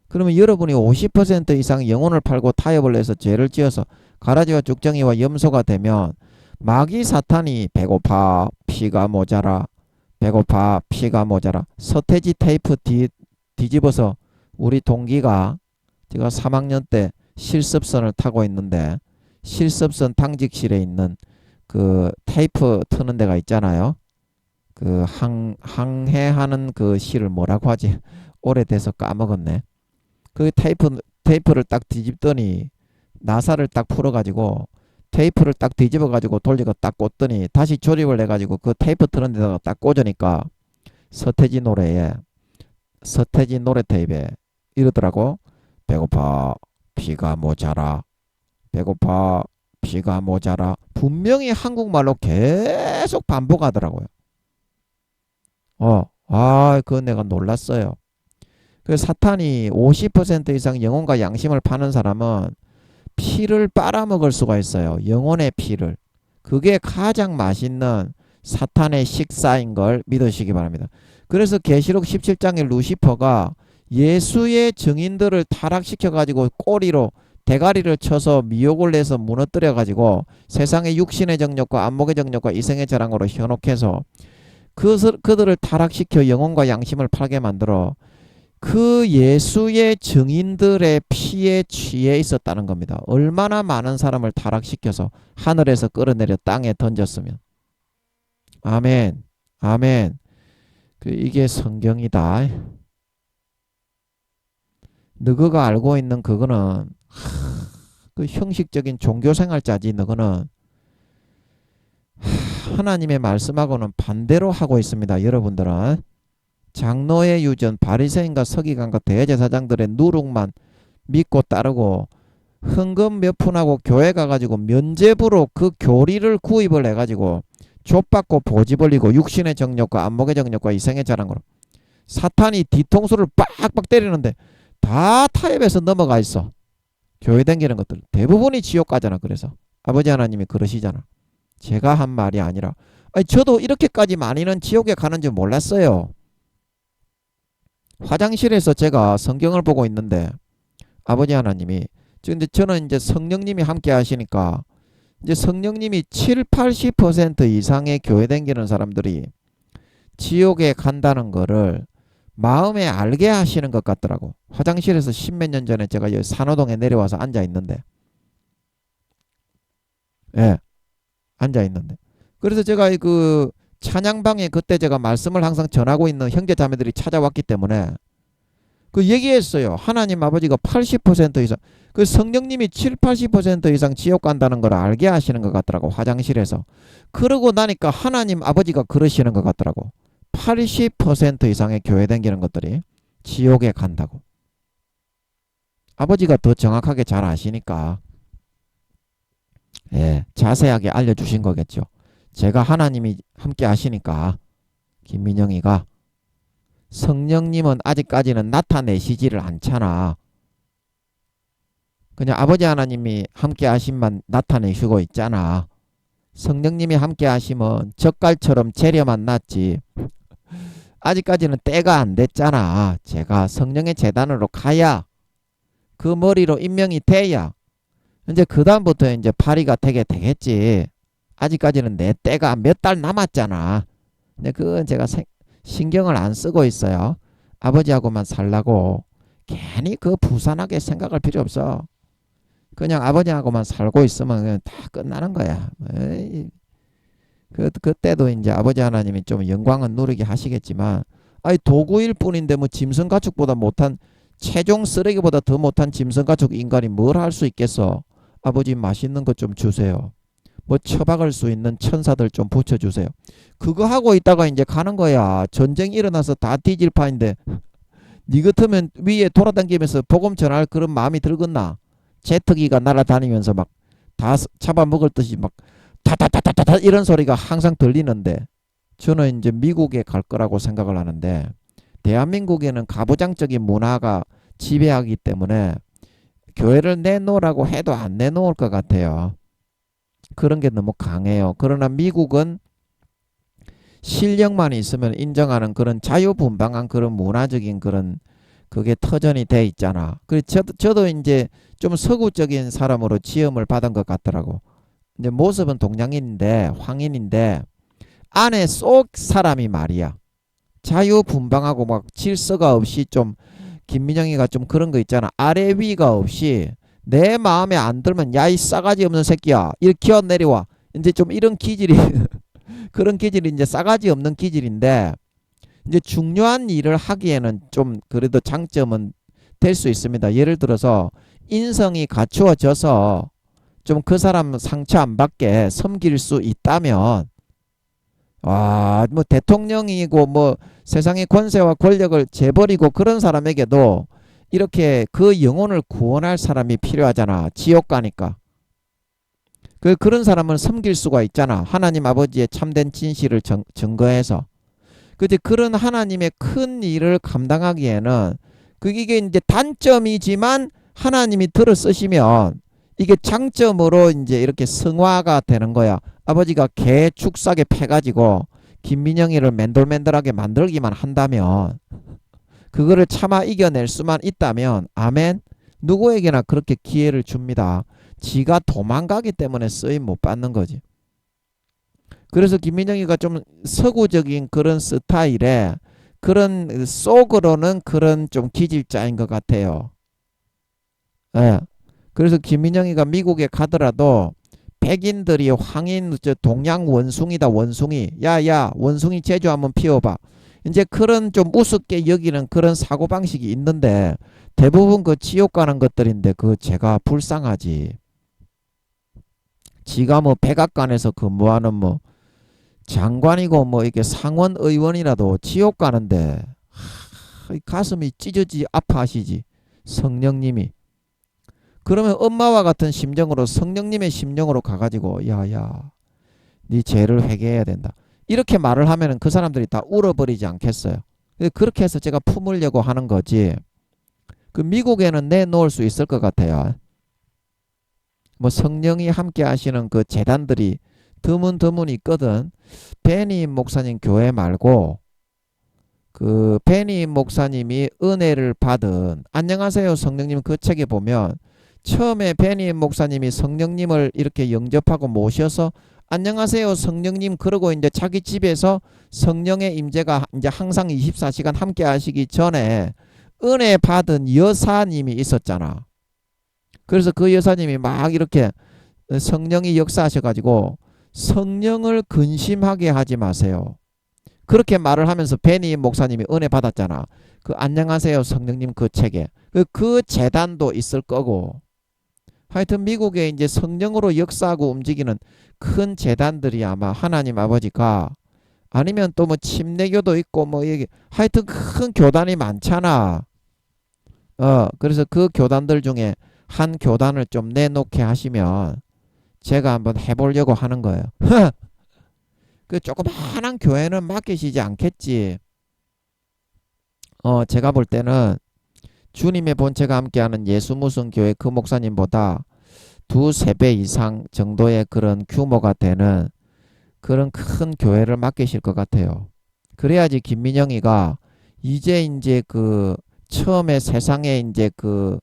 그러면 여러분이 50% 이상 영혼을 팔고 타협을 해서 죄를 지어서 가라지와 죽정이와 염소가 되면 마귀 사탄이 배고파 피가 모자라 배고파 피가 모자라 서태지 테이프 뒤집어서 우리 동기가 제가 3학년 때 실습선을 타고 있는데 실습선 당직실에 있는 그 테이프 트는 데가 있잖아요. 그 항해하는 그 실을 뭐라고 하지? 오래돼서 까먹었네. 그 테이프를 딱 뒤집더니 나사를 딱 풀어가지고 테이프를 딱 뒤집어가지고 돌리고 딱 꽂더니 다시 조립을 해가지고 그 테이프 트는 데다가 딱 꽂으니까 서태지 노래 테이프에 이러더라고. 배고파 피가 모자라 배고파 피가 모자라. 분명히 한국말로 계속 반복하더라고요. 그건 내가 놀랐어요. 그래서 사탄이 50% 이상 영혼과 양심을 파는 사람은 피를 빨아먹을 수가 있어요. 영혼의 피를. 그게 가장 맛있는 사탄의 식사인 걸 믿으시기 바랍니다. 그래서 계시록 17장의 루시퍼가 예수의 증인들을 타락시켜가지고 꼬리로 대가리를 쳐서 미혹을 내서 무너뜨려가지고 세상의 육신의 정욕과 안목의 정욕과 이생의 자랑으로 현혹해서 그들을 타락시켜 영혼과 양심을 팔게 만들어 그 예수의 증인들의 피에 취해 있었다는 겁니다. 얼마나 많은 사람을 타락시켜서 하늘에서 끌어내려 땅에 던졌으면. 아멘. 아멘. 이게 성경이다. 너가 알고 있는 그거는 그 형식적인 종교생활자지. 너는 하나님의 말씀하고는 반대로 하고 있습니다. 여러분들은 장로의 유전, 바리새인과 서기관과 대제사장들의 누룩만 믿고 따르고 헌금 몇 푼하고 교회 가가지고 면죄부로 그 교리를 구입을 해가지고 족받고 보지 벌리고 육신의 정욕과 안목의 정욕과 이생의 자랑으로 사탄이 뒤통수를 빡빡 때리는데 다 타협해서 넘어가 있어. 교회 다니는 것들 대부분이 지옥 가잖아. 그래서 아버지 하나님이 그러시잖아. 제가 한 말이 아니라 저도 이렇게까지 많이는 지옥에 가는 줄 몰랐어요. 화장실에서 제가 성경을 보고 있는데 아버지 하나님이 근데 저는 이제 성령님이 함께 하시니까 이제 성령님이 70-80% 이상의 교회 다니는 사람들이 지옥에 간다는 거를 마음에 알게 하시는 것 같더라고. 화장실에서 10몇 년 전에 제가 여기 산호동에 내려와서 앉아 있는데 앉아 있는데 그래서 제가 그 찬양방에 그때 제가 말씀을 항상 전하고 있는 형제 자매들이 찾아왔기 때문에 그 얘기했어요. 하나님 아버지가 80% 이상 그 성령님이 70-80% 이상 지옥 간다는 걸 알게 하시는 것 같더라고. 화장실에서. 그러고 나니까 하나님 아버지가 그러시는 것 같더라고. 80% 이상의 교회 다니는 것들이 지옥에 간다고. 아버지가 더 정확하게 잘 아시니까 자세하게 알려주신 거겠죠. 제가 하나님이 함께 하시니까 김민영이가 성령님은 아직까지는 나타내시지를 않잖아. 그냥 아버지 하나님이 함께 하심만 나타내시고 있잖아. 성령님이 함께 하시면 젓갈처럼 재려만 놨지 아직까지는 때가 안 됐잖아. 제가 성령의 재단으로 가야 그 머리로 임명이 돼야 이제 그 다음부터 이제 파리가 되겠지. 아직까지는 내 때가 몇 달 남았잖아. 근데 그건 제가 신경을 안 쓰고 있어요. 아버지하고만 살라고 괜히 그 부산하게 생각할 필요 없어. 그냥 아버지하고만 살고 있으면 그냥 다 끝나는 거야. 그때도 이제 아버지 하나님이 좀 영광은 누리게 하시겠지만 도구일 뿐인데 뭐 짐승 가축보다 못한 최종 쓰레기보다 더 못한 짐승 가축 인간이 뭘 할 수 있겠어. 아버지 맛있는 것 좀 주세요. 뭐 처박을 수 있는 천사들 좀 붙여주세요. 그거 하고 있다가 이제 가는 거야. 전쟁이 일어나서 다 뒤질 판인데 니 같으면 위에 돌아다니면서 복음 전할 그런 마음이 들겠나? 제트기가 날아다니면서 막 다 잡아먹을 듯이 막 타타타타타 이런 소리가 항상 들리는데 저는 이제 미국에 갈 거라고 생각을 하는데 대한민국에는 가부장적인 문화가 지배하기 때문에 교회를 내놓으라고 해도 안 내놓을 것 같아요. 그런 게 너무 강해요. 그러나 미국은 실력만 있으면 인정하는 그런 자유분방한 그런 문화적인 그런 그게 터전이 돼 있잖아. 그래서 저도 이제 좀 서구적인 사람으로 지음을 받은 것 같더라고. 이제 모습은 동양인인데 황인인데 안에 속 사람이 말이야. 자유분방하고 막 질서가 없이 좀 김민영이가 좀 그런 거 있잖아. 아래 위가 없이 내 마음에 안 들면 야 이 싸가지 없는 새끼야 이렇게 기어 내려와. 이제 좀 이런 기질이 그런 기질이 이제 싸가지 없는 기질인데 이제 중요한 일을 하기에는 좀 그래도 장점은 될 수 있습니다. 예를 들어서 인성이 갖추어져서 좀 그 사람 상처 안 받게 섬길 수 있다면 와, 뭐 대통령이고 뭐 세상의 권세와 권력을 재버리고 그런 사람에게도 이렇게 그 영혼을 구원할 사람이 필요하잖아. 지옥 가니까. 그런 사람은 섬길 수가 있잖아. 하나님 아버지의 참된 진실을 증거해서. 근데 그런 하나님의 큰 일을 감당하기에는 이게 이제 단점이지만 하나님이 들어 쓰시면 이게 장점으로 이제 이렇게 승화가 되는 거야. 아버지가 개 축사게 패가지고 김민영이를 맨돌맨돌하게 만들기만 한다면 그거를 참아 이겨낼 수만 있다면 아멘. 누구에게나 그렇게 기회를 줍니다. 지가 도망가기 때문에 쓰임 못 받는 거지. 그래서 김민영이가 좀 서구적인 그런 스타일에 그런 속으로는 그런 좀 기질자인 것 같아요. 예. 그래서 김민영이가 미국에 가더라도 백인들이 황인 동양 원숭이다 원숭이 야야 원숭이 제주 한번 피워봐 이제 그런 좀 우습게 여기는 그런 사고방식이 있는데 대부분 그 지옥 가는 것들인데 그 제가 불쌍하지. 지가 뭐 백악관에서 근무하는 뭐 장관이고 뭐 이렇게 상원 의원이라도 지옥 가는데 가슴이 찢어지 아파하시지 성령님이. 그러면 엄마와 같은 심정으로 성령님의 심정으로 가가지고 야야 네 죄를 회개해야 된다 이렇게 말을 하면은 그 사람들이 다 울어버리지 않겠어요. 그렇게 해서 제가 품으려고 하는 거지. 그 미국에는 내놓을 수 있을 것 같아요. 뭐 성령이 함께 하시는 그 재단들이 드문드문 있거든. 베니 목사님 교회 말고 그 베니 목사님이 은혜를 받은 안녕하세요 성령님 그 책에 보면 처음에 베니 목사님이 성령님을 이렇게 영접하고 모셔서 안녕하세요 성령님 그러고 이제 자기 집에서 성령의 임재가 이제 항상 24시간 함께 하시기 전에 은혜 받은 여사님이 있었잖아. 그래서 그 여사님이 막 이렇게 성령이 역사하셔가지고 성령을 근심하게 하지 마세요. 그렇게 말을 하면서 베니 목사님이 은혜 받았잖아. 그 안녕하세요 성령님 그 책에 그 재단도 있을 거고 하여튼 미국에 이제 성령으로 역사하고 움직이는 큰 재단들이 아마 하나님 아버지가 아니면 또 뭐 침례교도 있고 뭐 이게 하여튼 큰 교단이 많잖아. 그래서 그 교단들 중에 한 교단을 좀 내놓게 하시면 제가 한번 해보려고 하는 거예요. 그 조그마한 교회는 맡기시지 않겠지. 제가 볼 때는 주님의 본체가 함께하는 예수무슨 교회 그 목사님보다 2~3배 이상 정도의 그런 규모가 되는 그런 큰 교회를 맡기실 것 같아요. 그래야지 김민영이가 이제 그 처음에 세상에 이제 그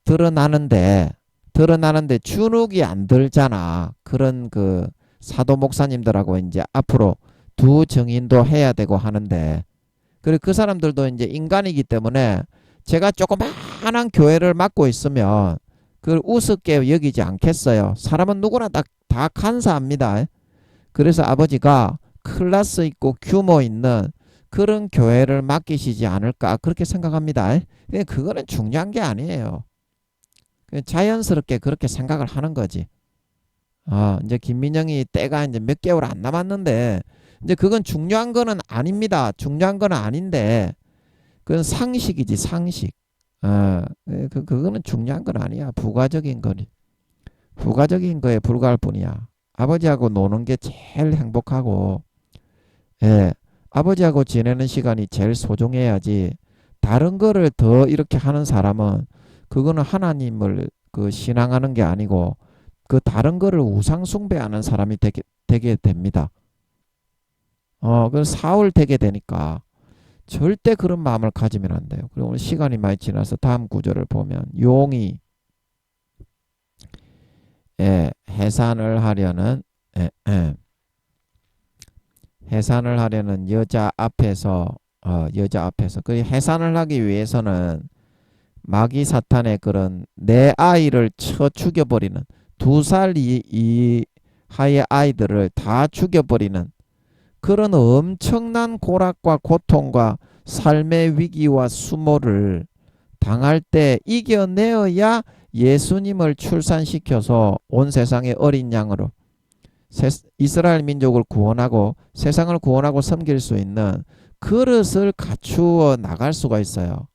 드러나는데 주눅이 안 들잖아. 그런 그 사도 목사님들하고 이제 앞으로 두 정인도 해야 되고 하는데 그리고 그 사람들도 이제 인간이기 때문에 제가 조그마한 교회를 맡고 있으면 그걸 우습게 여기지 않겠어요. 사람은 누구나 다 간사합니다. 그래서 아버지가 클래스 있고 규모 있는 그런 교회를 맡기시지 않을까 그렇게 생각합니다. 그거는 중요한 게 아니에요. 자연스럽게 그렇게 생각을 하는 거지. 이제 김민영이 때가 이제 몇 개월 안 남았는데, 이제 그건 중요한 거는 아닙니다. 중요한 거는 아닌데, 그건 상식이지, 상식. 그거는 중요한 건 아니야. 부가적인 거니. 부가적인 거에 불과할 뿐이야. 아버지하고 노는 게 제일 행복하고, 예, 아버지하고 지내는 시간이 제일 소중해야지. 다른 거를 더 이렇게 하는 사람은 그거는 하나님을 그 신앙하는 게 아니고 그 다른 거를 우상 숭배하는 사람이 되게 됩니다. 그 사울 되게 되니까 절대 그런 마음을 가지면 안 돼요. 그리고 오늘 시간이 많이 지나서 다음 구절을 보면 용이 해산을 하려는 예, 예. 해산을 하려는 여자 앞에서 그 해산을 하기 위해서는 마귀 사탄의 그런 내 아이를 쳐 죽여버리는 2살 이하의 아이들을 다 죽여버리는 그런 엄청난 고락과 고통과 삶의 위기와 수모를 당할 때 이겨내어야 예수님을 출산시켜서 온 세상의 어린 양으로 이스라엘 민족을 구원하고 세상을 구원하고 섬길 수 있는 그릇을 갖추어 나갈 수가 있어요.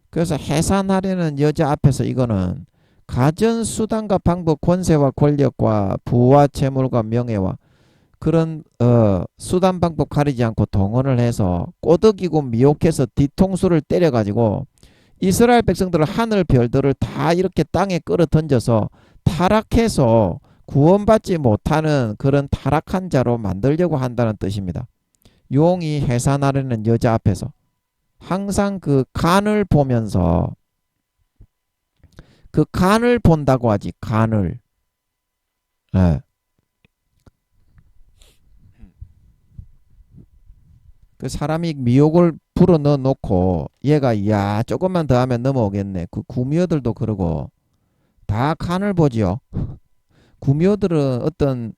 그래서 해산하려는 여자 앞에서 이거는 가전 수단과 방법, 권세와 권력과 부와 재물과 명예와 그런 수단 방법 가리지 않고 동원을 해서 꼬드기고 미혹해서 뒤통수를 때려가지고 이스라엘 백성들을 하늘 별들을 다 이렇게 땅에 끌어 던져서 타락해서 구원받지 못하는 그런 타락한 자로 만들려고 한다는 뜻입니다. 용이 해산하려는 여자 앞에서 항상 그 간을 보면서 그 간을 본다고 하지. 간을. 네. 그 사람이 미혹을 불어 넣어 놓고 얘가 야 조금만 더 하면 넘어오겠네. 그 구미호들도 그러고 다 간을 보지요. 구미호들은 어떤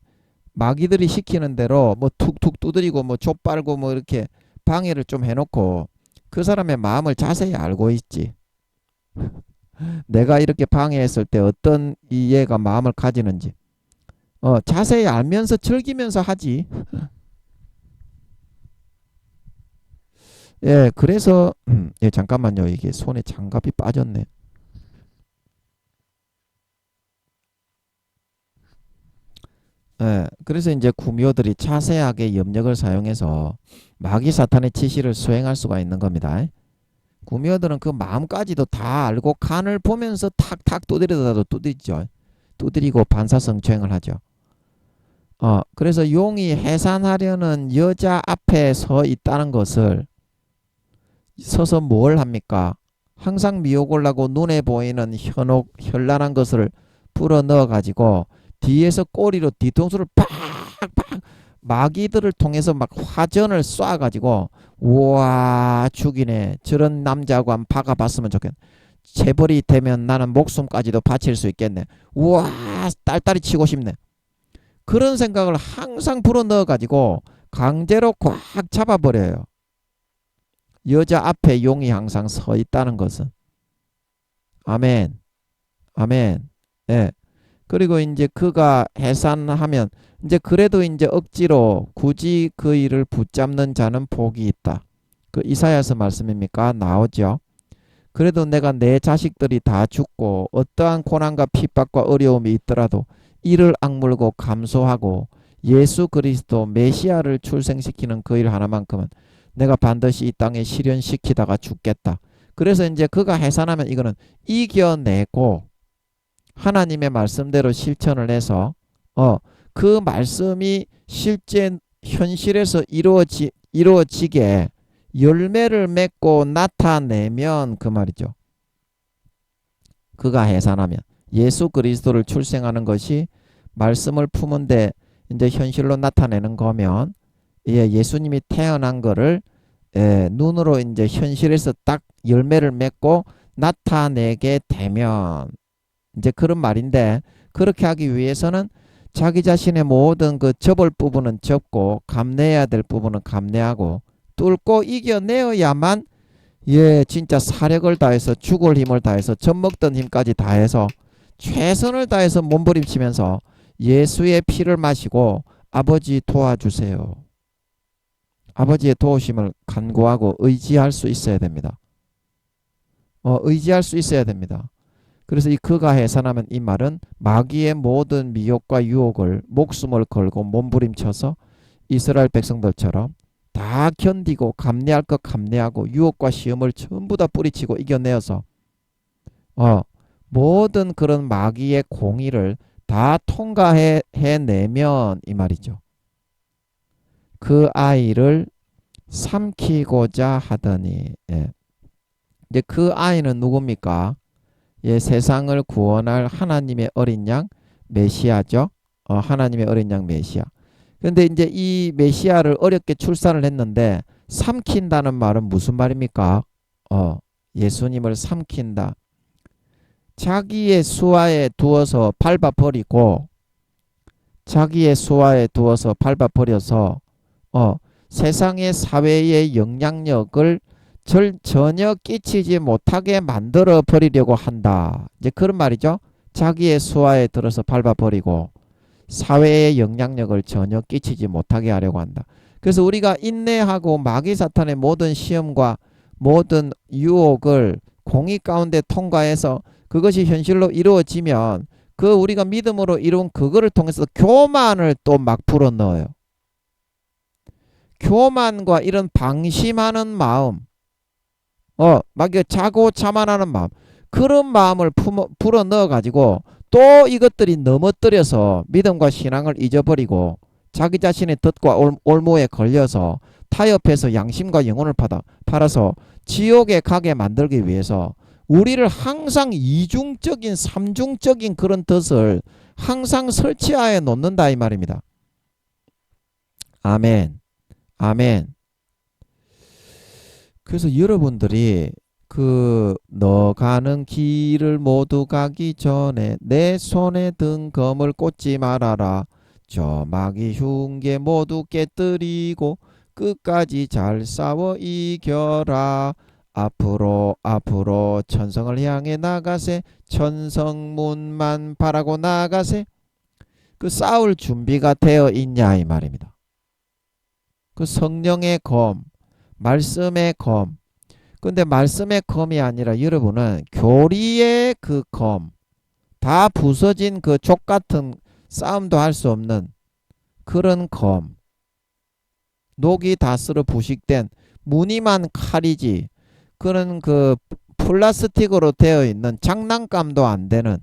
마귀들이 시키는 대로 뭐 툭툭 두드리고 뭐 족빨고 뭐 이렇게 방해를 좀 해놓고 그 사람의 마음을 자세히 알고 있지. 내가 이렇게 방해했을 때 어떤 이 얘가 마음을 가지는지 자세히 알면서 즐기면서 하지. 예, 그래서 예, 잠깐만요. 이게 손에 장갑이 빠졌네. 예, 그래서 이제 구미호들이 자세하게 염력을 사용해서 마귀 사탄의 지시를 수행할 수가 있는 겁니다. 구미호들은 그 마음까지도 다 알고 간을 보면서 탁탁 두드리더라도 두드리죠. 두드리고 반사성추행을 하죠. 그래서 용이 해산하려는 여자 앞에 서 있다는 것을 서서 뭘 합니까? 항상 미혹을 하고 눈에 보이는 현란한 것을 불어 넣어 가지고 뒤에서 꼬리로 뒤통수를 팍팍 마귀들을 통해서 막 화전을 쏴 가지고 우와 죽이네. 저런 남자하고 한번 박아봤으면 좋겠네. 재벌이 되면 나는 목숨까지도 바칠 수 있겠네. 우와 딸딸이 치고 싶네. 그런 생각을 항상 불어 넣어 가지고 강제로 꽉 잡아버려요. 여자 앞에 용이 항상 서 있다는 것은. 아멘. 아멘. 예. 그리고 이제 그가 해산하면 이제 그래도 이제 억지로 굳이 그 일을 붙잡는 자는 복이 있다. 그 이사야서 말씀입니까? 나오죠. 그래도 내가 내 자식들이 다 죽고 어떠한 고난과 핍박과 어려움이 있더라도 이를 악물고 감수하고 예수 그리스도 메시아를 출생시키는 그 일 하나만큼은 내가 반드시 이 땅에 실현시키다가 죽겠다. 그래서 이제 그가 해산하면 이거는 이겨내고 하나님의 말씀대로 실천을 해서 그 말씀이 실제 현실에서 이루어지게 열매를 맺고 나타내면 그 말이죠. 그가 해산하면 예수 그리스도를 출생하는 것이 말씀을 품은데 이제 현실로 나타내는 거면 예수님이 태어난 거를 눈으로 이제 현실에서 딱 열매를 맺고 나타내게 되면 이제 그런 말인데 그렇게 하기 위해서는 자기 자신의 모든 그 접을 부분은 접고 감내해야 될 부분은 감내하고 뚫고 이겨내어야만 진짜 사력을 다해서 죽을 힘을 다해서 젖먹던 힘까지 다해서 최선을 다해서 몸부림치면서 예수의 피를 마시고 아버지 도와주세요. 아버지의 도우심을 간구하고 의지할 수 있어야 됩니다. 의지할 수 있어야 됩니다. 그래서 이 그가 해산하면 이 말은 마귀의 모든 미혹과 유혹을 목숨을 걸고 몸부림쳐서 이스라엘 백성들처럼 다 견디고 감내할 것 감내하고 유혹과 시험을 전부 다 뿌리치고 이겨내어서 모든 그런 마귀의 공의를 다 통과해내면 이 말이죠. 그 아이를 삼키고자 하더니 이제 그 아이는 누굽니까? 세상을 구원할 하나님의 어린 양 메시아죠. 하나님의 어린 양 메시아. 근데 이제 이 메시아를 어렵게 출산을 했는데 삼킨다는 말은 무슨 말입니까? 예수님을 삼킨다. 자기의 수하에 두어서 밟아버리고 자기의 수하에 두어서 밟아버려서 세상의 사회의 영향력을 전혀 끼치지 못하게 만들어 버리려고 한다. 이제 그런 말이죠. 자기의 수하에 들어서 밟아버리고 사회의 영향력을 전혀 끼치지 못하게 하려고 한다. 그래서 우리가 인내하고 마귀 사탄의 모든 시험과 모든 유혹을 공의 가운데 통과해서 그것이 현실로 이루어지면 그 우리가 믿음으로 이룬 그거를 통해서 교만을 또 막 불어넣어요. 교만과 이런 방심하는 마음, 막 자고 자만하는 마음, 그런 마음을 불어넣어 가지고 또 이것들이 넘어뜨려서 믿음과 신앙을 잊어버리고 자기 자신의 덫과 올무에 걸려서 타협해서 양심과 영혼을 팔아서 지옥에 가게 만들기 위해서 우리를 항상 이중적인 삼중적인 그런 덫을 항상 설치하여 놓는다 이 말입니다. 아멘. 아멘. 그래서 여러분들이 너 가는 길을 모두 가기 전에 내 손에 든 검을 꽂지 말아라. 저 마귀 흉계 모두 깨뜨리고 끝까지 잘 싸워 이겨라. 앞으로 천성을 향해 나가세. 천성문만 바라고 나가세. 그 싸울 준비가 되어 있냐 이 말입니다. 그 성령의 검, 말씀의 검. 근데 말씀의 검이 아니라 여러분은 교리의 그 검, 다 부서진 그 족같은 싸움도 할 수 없는 그런 검, 녹이 다 쓸어 부식된 무늬만 칼이지 그런 그 플라스틱으로 되어 있는 장난감도 안 되는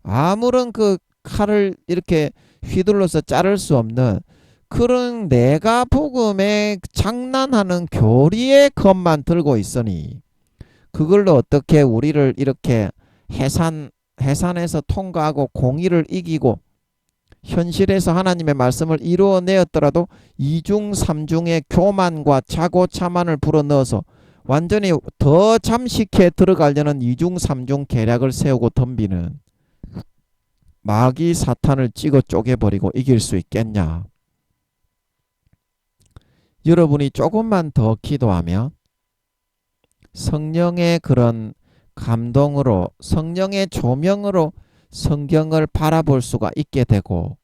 아무런 그 칼을 이렇게 휘둘러서 자를 수 없는 그런 내가 복음에 장난하는 교리의 것만 들고 있으니 그걸로 어떻게 우리를 이렇게 해산해서 통과하고 공의를 이기고 현실에서 하나님의 말씀을 이루어내었더라도 이중삼중의 교만과 자고자만을 불어넣어서 완전히 더 잠식해 들어가려는 이중삼중 계략을 세우고 덤비는 마귀 사탄을 찍어 쪼개버리고 이길 수 있겠냐? 여러분이 조금만 더 기도하면 성령의 그런 감동으로 성령의 조명으로 성경을 바라볼 수가 있게 되고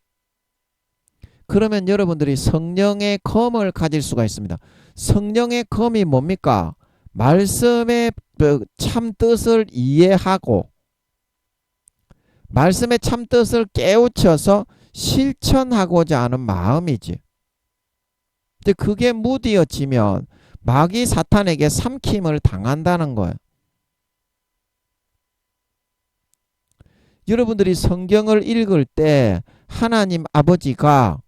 그러면 여러분들이 성령의 검을 가질 수가 있습니다. 성령의 검이 뭡니까? 말씀의 참 뜻을 이해하고 말씀의 참 뜻을 깨우쳐서 실천하고자 하는 마음이지. 근데 그게 무디어지면 마귀 사탄에게 삼킴을 당한다는 거예요. 여러분들이 성경을 읽을 때 하나님 아버지가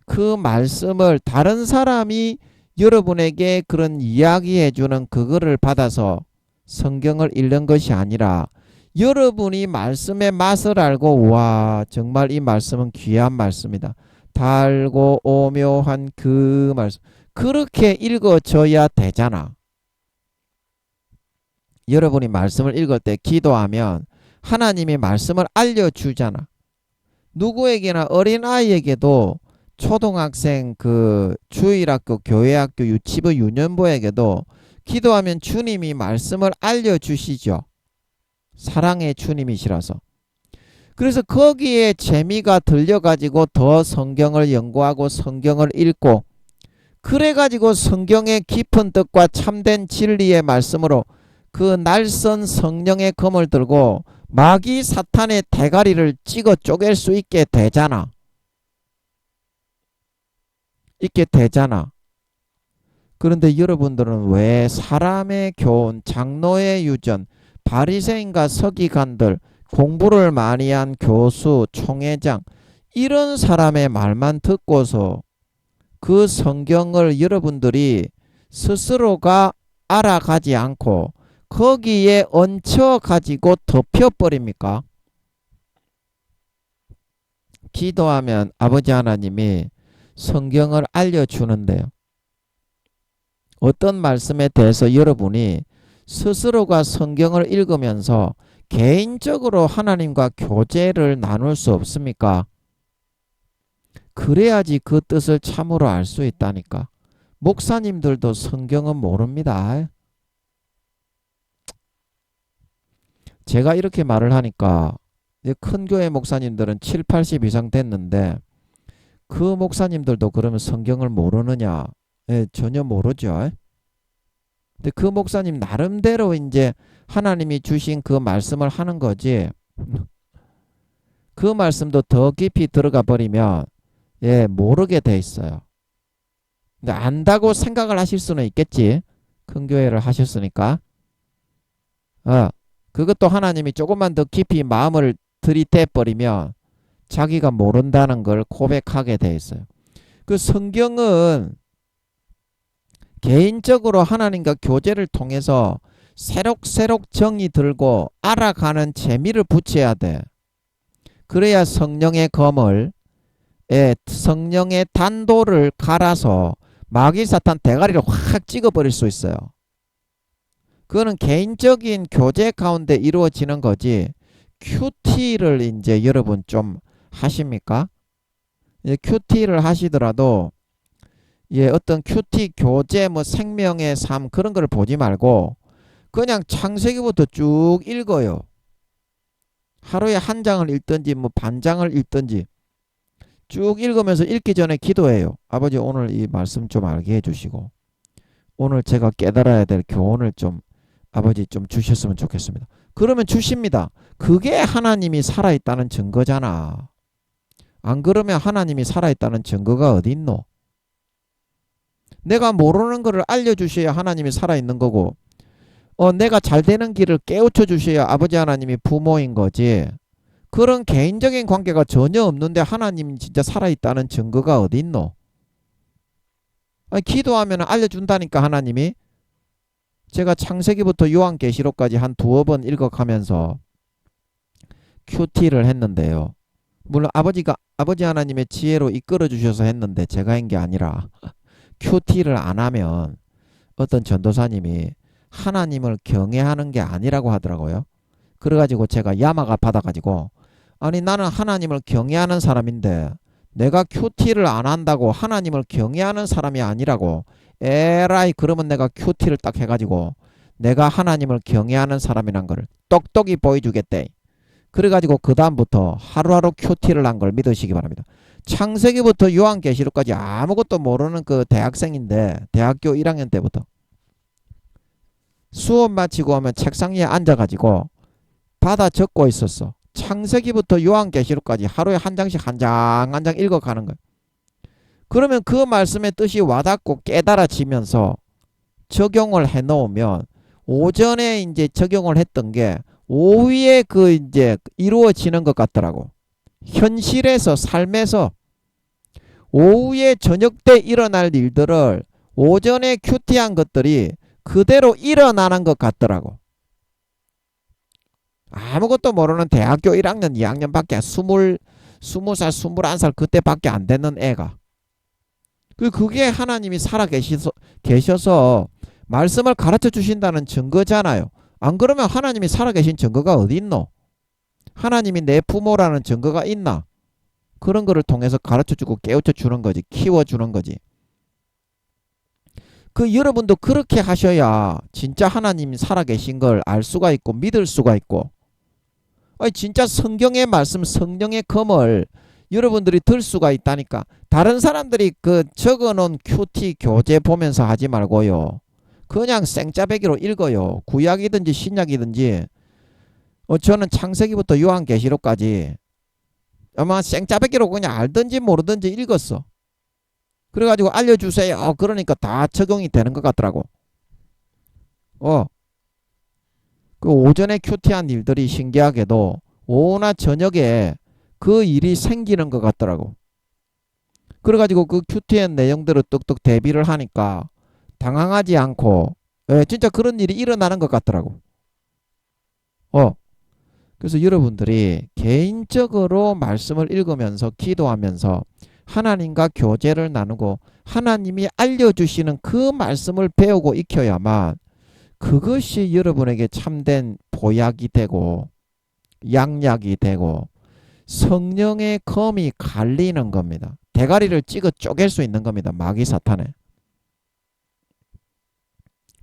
그 말씀을 다른 사람이 여러분에게 그런 이야기해주는 그거를 받아서 성경을 읽는 것이 아니라 여러분이 말씀의 맛을 알고 와 정말 이 말씀은 귀한 말씀이다. 달고 오묘한 그 말씀 그렇게 읽어줘야 되잖아. 여러분이 말씀을 읽을 때 기도하면 하나님이 말씀을 알려주잖아. 누구에게나 어린아이에게도 초등학생 그 주일학교 교회학교 유치부 유년부에게도 기도하면 주님이 말씀을 알려주시죠. 사랑의 주님이시라서. 그래서 거기에 재미가 들려가지고 더 성경을 연구하고 성경을 읽고 그래가지고 성경의 깊은 뜻과 참된 진리의 말씀으로 그 날선 성령의 검을 들고 마귀 사탄의 대가리를 찍어 쪼갤 수 있게 되잖아. 있게 되잖아. 그런데 여러분들은 왜 사람의 교훈, 장로의 유전, 바리새인과 서기관들, 공부를 많이 한 교수, 총회장 이런 사람의 말만 듣고서 그 성경을 여러분들이 스스로가 알아가지 않고 거기에 얹혀 가지고 덮여버립니까? 기도하면 아버지 하나님이 성경을 알려주는데요. 어떤 말씀에 대해서 여러분이 스스로가 성경을 읽으면서 개인적으로 하나님과 교제를 나눌 수 없습니까? 그래야지 그 뜻을 참으로 알 수 있다니까. 목사님들도 성경은 모릅니다. 제가 이렇게 말을 하니까 큰 교회 목사님들은 7, 80 이상 됐는데 그 목사님들도 그러면 성경을 모르느냐? 예, 전혀 모르죠. 근데 그 목사님 나름대로 이제 하나님이 주신 그 말씀을 하는 거지. 그 말씀도 더 깊이 들어가 버리면 예, 모르게 돼 있어요. 근데 안다고 생각을 하실 수는 있겠지. 큰 교회를 하셨으니까. 그것도 하나님이 조금만 더 깊이 마음을 들이대 버리면 자기가 모른다는 걸 고백하게 돼 있어요. 그 성경은 개인적으로 하나님과 교제를 통해서 새록새록 정이 들고 알아가는 재미를 붙여야 돼. 그래야 성령의 검을 성령의 단도를 갈아서 마귀 사탄 대가리를 확 찍어버릴 수 있어요. 그거는 개인적인 교제 가운데 이루어지는 거지. 큐티를 이제 여러분 좀 하십니까? 큐티를 하시더라도 어떤 큐티 교제 뭐 생명의 삶 그런 걸 보지 말고 그냥 창세기부터 쭉 읽어요. 하루에 한 장을 읽든지 뭐 반 장을 읽든지 쭉 읽으면서 읽기 전에 기도해요. 아버지 오늘 이 말씀 좀 알게 해주시고 오늘 제가 깨달아야 될 교훈을 좀 아버지 좀 주셨으면 좋겠습니다. 그러면 주십니다. 그게 하나님이 살아있다는 증거잖아. 안 그러면 하나님이 살아있다는 증거가 어디 있노? 내가 모르는 거를 알려주셔야 하나님이 살아있는 거고 내가 잘 되는 길을 깨우쳐 주셔야 아버지 하나님이 부모인 거지. 그런 개인적인 관계가 전혀 없는데 하나님이 진짜 살아있다는 증거가 어디 있노? 기도하면 알려준다니까 하나님이. 제가 창세기부터 요한계시록까지 한 두어 번 읽어가면서 큐티를 했는데요. 물론 아버지 하나님의 지혜로 이끌어 주셔서 했는데 제가 한 게 아니라 큐티를 안 하면 어떤 전도사님이 하나님을 경외하는 게 아니라고 하더라고요. 그래가지고 제가 야마가 받아가지고 아니 나는 하나님을 경외하는 사람인데 내가 큐티를 안 한다고 하나님을 경외하는 사람이 아니라고 에라이 그러면 내가 큐티를 딱 해가지고 내가 하나님을 경외하는 사람이란 걸 똑똑히 보여주겠대. 그래가지고 그 다음부터 하루하루 큐티를 한 걸 믿으시기 바랍니다. 창세기부터 요한계시록까지 아무것도 모르는 그 대학생인데 대학교 1학년 때부터 수업 마치고 오면 책상 위에 앉아가지고 받아 적고 있었어. 창세기부터 요한계시록까지 하루에 한 장씩 한 장 한 장 읽어가는 거예요. 그러면 그 말씀의 뜻이 와닿고 깨달아지면서 적용을 해 놓으면 오전에 이제 적용을 했던 게 오후에 그 이제 이루어지는 것 같더라고. 현실에서 삶에서 오후에 저녁 때 일어날 일들을 오전에 큐티한 것들이 그대로 일어나는 것 같더라고. 아무것도 모르는 대학교 1학년 2학년밖에 20살 21살 그때밖에 안 되는 애가 그게 하나님이 계셔서 말씀을 가르쳐 주신다는 증거잖아요. 안 그러면 하나님이 살아계신 증거가 어디 있노? 하나님이 내 부모라는 증거가 있나? 그런 거를 통해서 가르쳐 주고 깨우쳐 주는 거지. 키워 주는 거지. 여러분도 그렇게 하셔야 진짜 하나님이 살아계신 걸 알 수가 있고 믿을 수가 있고 아니 진짜 성경의 말씀, 성령의 검을 여러분들이 들 수가 있다니까. 다른 사람들이 그 적어놓은 큐티 교재 보면서 하지 말고요. 그냥 생짜배기로 읽어요. 구약이든지 신약이든지. 저는 창세기부터 요한계시록까지 아마 생짜배기로 그냥 알든지 모르든지 읽었어. 그래가지고 알려주세요. 그러니까 다 적용이 되는 것 같더라고. 그 오전에 큐티한 일들이 신기하게도 오후나 저녁에 그 일이 생기는 것 같더라고. 그래가지고 그 큐티한 내용들을 뚝뚝 대비를 하니까 당황하지 않고 진짜 그런 일이 일어나는 것 같더라고. 그래서 여러분들이 개인적으로 말씀을 읽으면서 기도하면서 하나님과 교제를 나누고 하나님이 알려주시는 그 말씀을 배우고 익혀야만 그것이 여러분에게 참된 보약이 되고 양약이 되고 성령의 검이 갈리는 겁니다. 대가리를 찍어 쪼갤 수 있는 겁니다. 마귀 사탄에.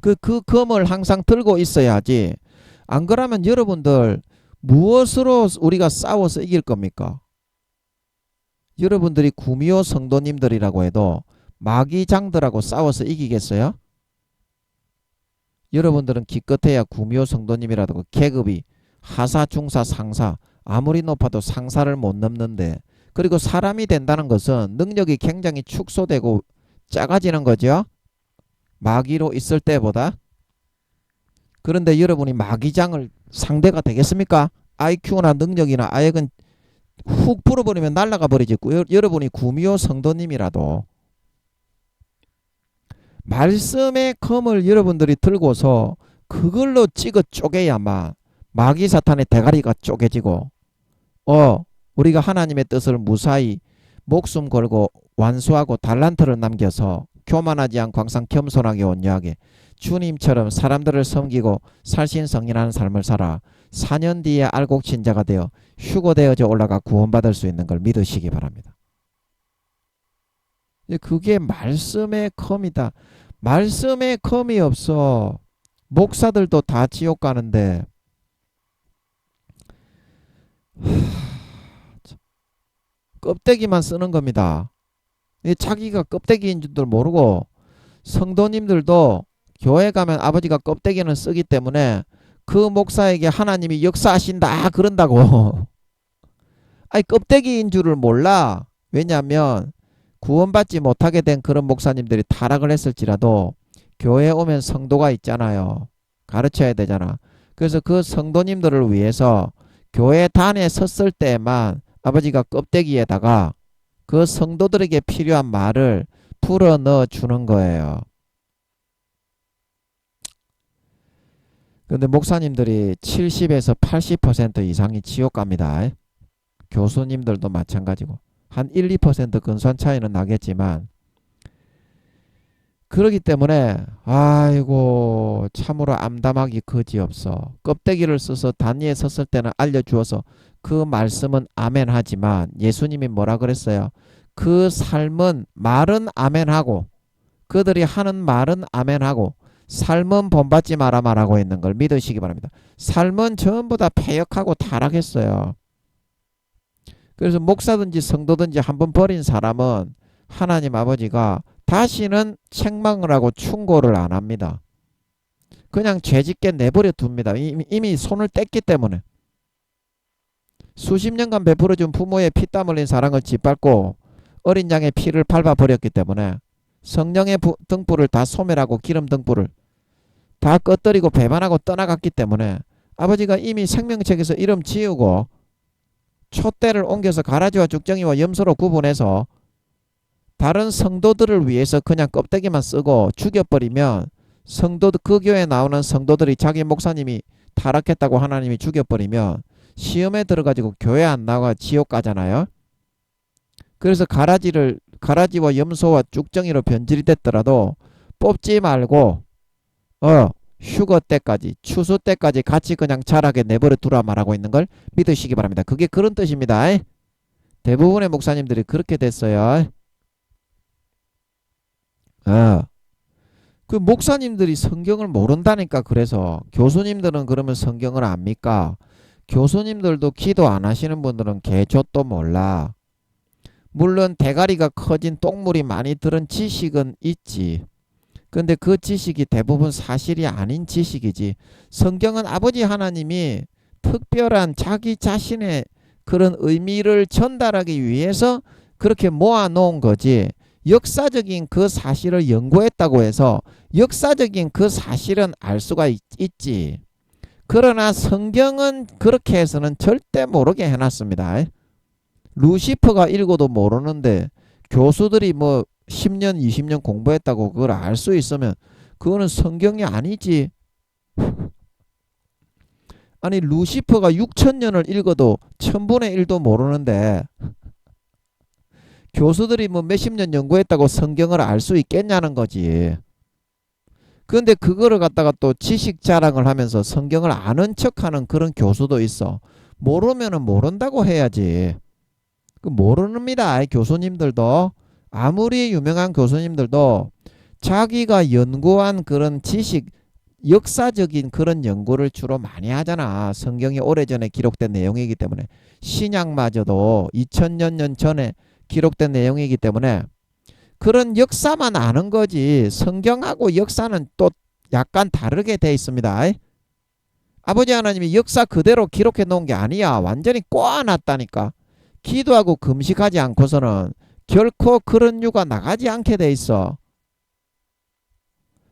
그 검을 항상 들고 있어야지. 안 그러면 여러분들 무엇으로 우리가 싸워서 이길 겁니까? 여러분들이 구미호 성도님들이라고 해도 마귀장들하고 싸워서 이기겠어요? 여러분들은 기껏해야 구미호 성도님이라도 계급이 하사, 중사, 상사 아무리 높아도 상사를 못 넘는데, 그리고 사람이 된다는 것은 능력이 굉장히 축소되고 작아지는 거죠. 마귀로 있을 때보다. 그런데 여러분이 마귀장을 상대가 되겠습니까? IQ나 능력이나 아역은 훅 불어버리면 날아가 버리지. 여러분이 구미호 성도님이라도 말씀의 검을 여러분들이 들고서 그걸로 찍어 쪼개야만 마귀 사탄의 대가리가 쪼개지고 우리가 하나님의 뜻을 무사히 목숨 걸고 완수하고 달란트를 남겨서 교만하지 않고 항상 겸손하게 온유하게 주님처럼 사람들을 섬기고 살신성인하는 삶을 살아 4년 뒤에 알곡진 자가 되어 휴거되어져 올라가 구원받을 수 있는 걸 믿으시기 바랍니다. 그게 말씀의 검이다. 말씀의 검이 없어 목사들도 다 지옥 가는데 껍데기만 쓰는 겁니다. 자기가 껍데기인 줄도 모르고 성도님들도 교회 가면 아버지가 껍데기는 쓰기 때문에 그 목사에게 하나님이 역사하신다 그런다고. 아니 껍데기인 줄을 몰라. 왜냐하면 구원받지 못하게 된 그런 목사님들이 타락을 했을지라도 교회에 오면 성도가 있잖아요. 가르쳐야 되잖아. 그래서 그 성도님들을 위해서 교회 단에 섰을 때만 아버지가 껍데기에다가 그 성도들에게 필요한 말을 풀어 넣어 주는 거예요. 근데 목사님들이 70에서 80% 이상이 지옥 갑니다. 교수님들도 마찬가지고. 한 1, 2% 근소한 차이는 나겠지만, 그러기 때문에 아이고 참으로 암담하기 그지없어. 껍데기를 써서 단위에 섰을 때는 알려주어서 그 말씀은 아멘 하지만 예수님이 뭐라 그랬어요? 그 삶은 말은 아멘하고 그들이 하는 말은 아멘하고 삶은 본받지 마라 말하고 있는 걸 믿으시기 바랍니다. 삶은 전부 다 패역하고 타락했어요. 그래서 목사든지 성도든지 한번 버린 사람은 하나님 아버지가 다시는 책망을 하고 충고를 안 합니다. 그냥 죄짓게 내버려 둡니다. 이미 손을 뗐기 때문에. 수십 년간 베풀어준 부모의 피땀 흘린 사랑을 짓밟고 어린 양의 피를 밟아버렸기 때문에 성령의 등불을 다 소멸하고 기름 등불을 다 꺼뜨리고 배반하고 떠나갔기 때문에 아버지가 이미 생명책에서 이름 지우고 촛대를 옮겨서 가라지와 죽정이와 염소로 구분해서 다른 성도들을 위해서 그냥 껍데기만 쓰고 죽여버리면 성도들, 그 교회에 나오는 성도들이 자기 목사님이 타락했다고 하나님이 죽여버리면 시험에 들어가지고 교회 안 나가 지옥 가잖아요. 그래서 가라지와 염소와 죽정이로 변질이 됐더라도 뽑지 말고 휴거 때까지 추수 때까지 같이 그냥 자라게 내버려 두라 말하고 있는 걸 믿으시기 바랍니다. 그게 그런 뜻입니다. 대부분의 목사님들이 그렇게 됐어요. 그 목사님들이 성경을 모른다니까. 그래서 교수님들은 그러면 성경을 압니까? 교수님들도 기도 안 하시는 분들은 개좆도 몰라. 물론 대가리가 커진 똥물이 많이 들은 지식은 있지. 근데 그 지식이 대부분 사실이 아닌 지식이지. 성경은 아버지 하나님이 특별한 자기 자신의 그런 의미를 전달하기 위해서 그렇게 모아놓은 거지. 역사적인 그 사실을 연구했다고 해서 역사적인 그 사실은 알 수가 있지. 그러나 성경은 그렇게 해서는 절대 모르게 해놨습니다. 루시퍼가 읽어도 모르는데 교수들이 뭐 10년, 20년 공부했다고 그걸 알 수 있으면 그거는 성경이 아니지. 아니 루시퍼가 6천년을 읽어도 1000분의 1도 모르는데 교수들이 뭐 몇십 년 연구했다고 성경을 알 수 있겠냐는 거지. 그런데 그거를 갖다가 또 지식 자랑을 하면서 성경을 아는 척하는 그런 교수도 있어. 모르면은 모른다고 해야지. 그 모릅니다. 교수님들도 아무리 유명한 교수님들도 자기가 연구한 그런 지식, 역사적인 그런 연구를 주로 많이 하잖아. 성경이 오래전에 기록된 내용이기 때문에. 신약마저도 2000년 전에 기록된 내용이기 때문에 그런 역사만 아는 거지. 성경하고 역사는 또 약간 다르게 돼 있습니다. 아버지 하나님이 역사 그대로 기록해 놓은 게 아니야. 완전히 꼬아놨다니까. 기도하고 금식하지 않고서는 결코 그런 유가 나가지 않게 돼 있어.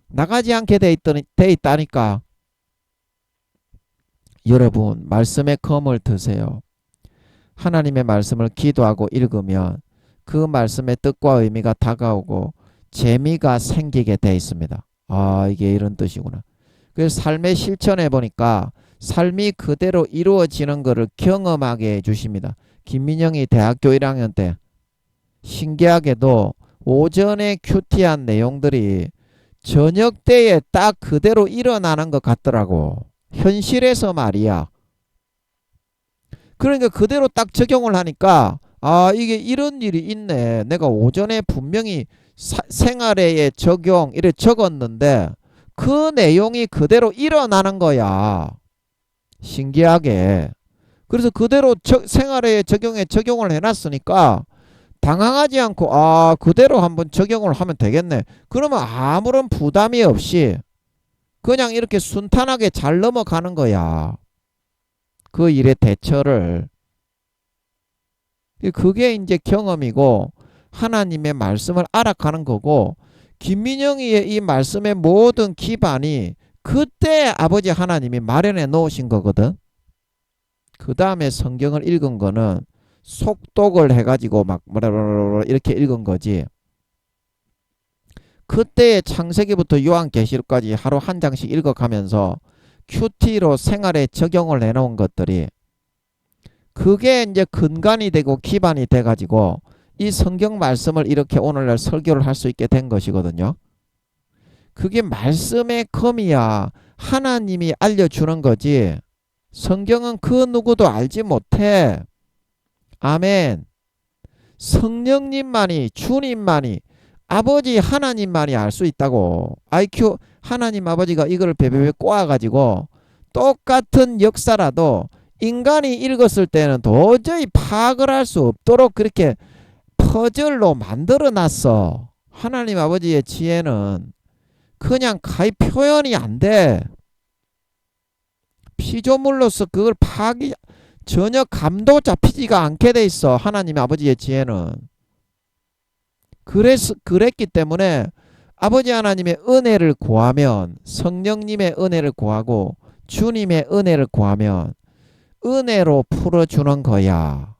나가지 않게 돼 있다니까. 여러분, 말씀의 검을 드세요. 하나님의 말씀을 기도하고 읽으면 그 말씀의 뜻과 의미가 다가오고 재미가 생기게 돼 있습니다. 아, 이게 이런 뜻이구나. 그래서 삶의 실천해 보니까 삶이 그대로 이루어지는 것을 경험하게 해주십니다. 김민영이 대학교 1학년 때 신기하게도 오전에 큐티한 내용들이 저녁 때에 딱 그대로 일어나는 것 같더라고. 현실에서 말이야. 그러니까 그대로 딱 적용을 하니까 아, 이게 이런 일이 있네. 내가 오전에 분명히 생활에 적용 이래 적었는데 그 내용이 그대로 일어나는 거야. 신기하게. 그래서 그대로 생활에 적용을 해놨으니까 당황하지 않고 아, 그대로 한번 적용을 하면 되겠네. 그러면 아무런 부담이 없이 그냥 이렇게 순탄하게 잘 넘어가는 거야. 그 일의 대처를. 그게 이제 경험이고 하나님의 말씀을 알아가는 거고 김민영이의 이 말씀의 모든 기반이 그때 아버지 하나님이 마련해 놓으신 거거든. 그 다음에 성경을 읽은 거는 속독을 해가지고 막 이렇게 읽은 거지. 그때의 창세기부터 요한계시록까지 하루 한 장씩 읽어가면서 큐티로 생활에 적용을 해놓은 것들이 그게 이제 근간이 되고 기반이 돼가지고 이 성경 말씀을 이렇게 오늘날 설교를 할 수 있게 된 것이거든요. 그게 말씀의 검이야. 하나님이 알려주는 거지. 성경은 그 누구도 알지 못해. 아멘. 성령님만이, 주님만이, 아버지 하나님만이 알 수 있다고. IQ 하나님 아버지가 이걸 베베베 꼬아가지고 똑같은 역사라도 인간이 읽었을 때는 도저히 파악을 할 수 없도록 그렇게 퍼즐로 만들어 놨어. 하나님 아버지의 지혜는 그냥 가히 표현이 안 돼. 피조물로서 그걸 파악이 전혀 감도 잡히지가 않게 돼 있어. 하나님 아버지의 지혜는. 그랬기 때문에 아버지 하나님의 은혜를 구하면, 성령님의 은혜를 구하고 주님의 은혜를 구하면 은혜로 풀어주는 거야.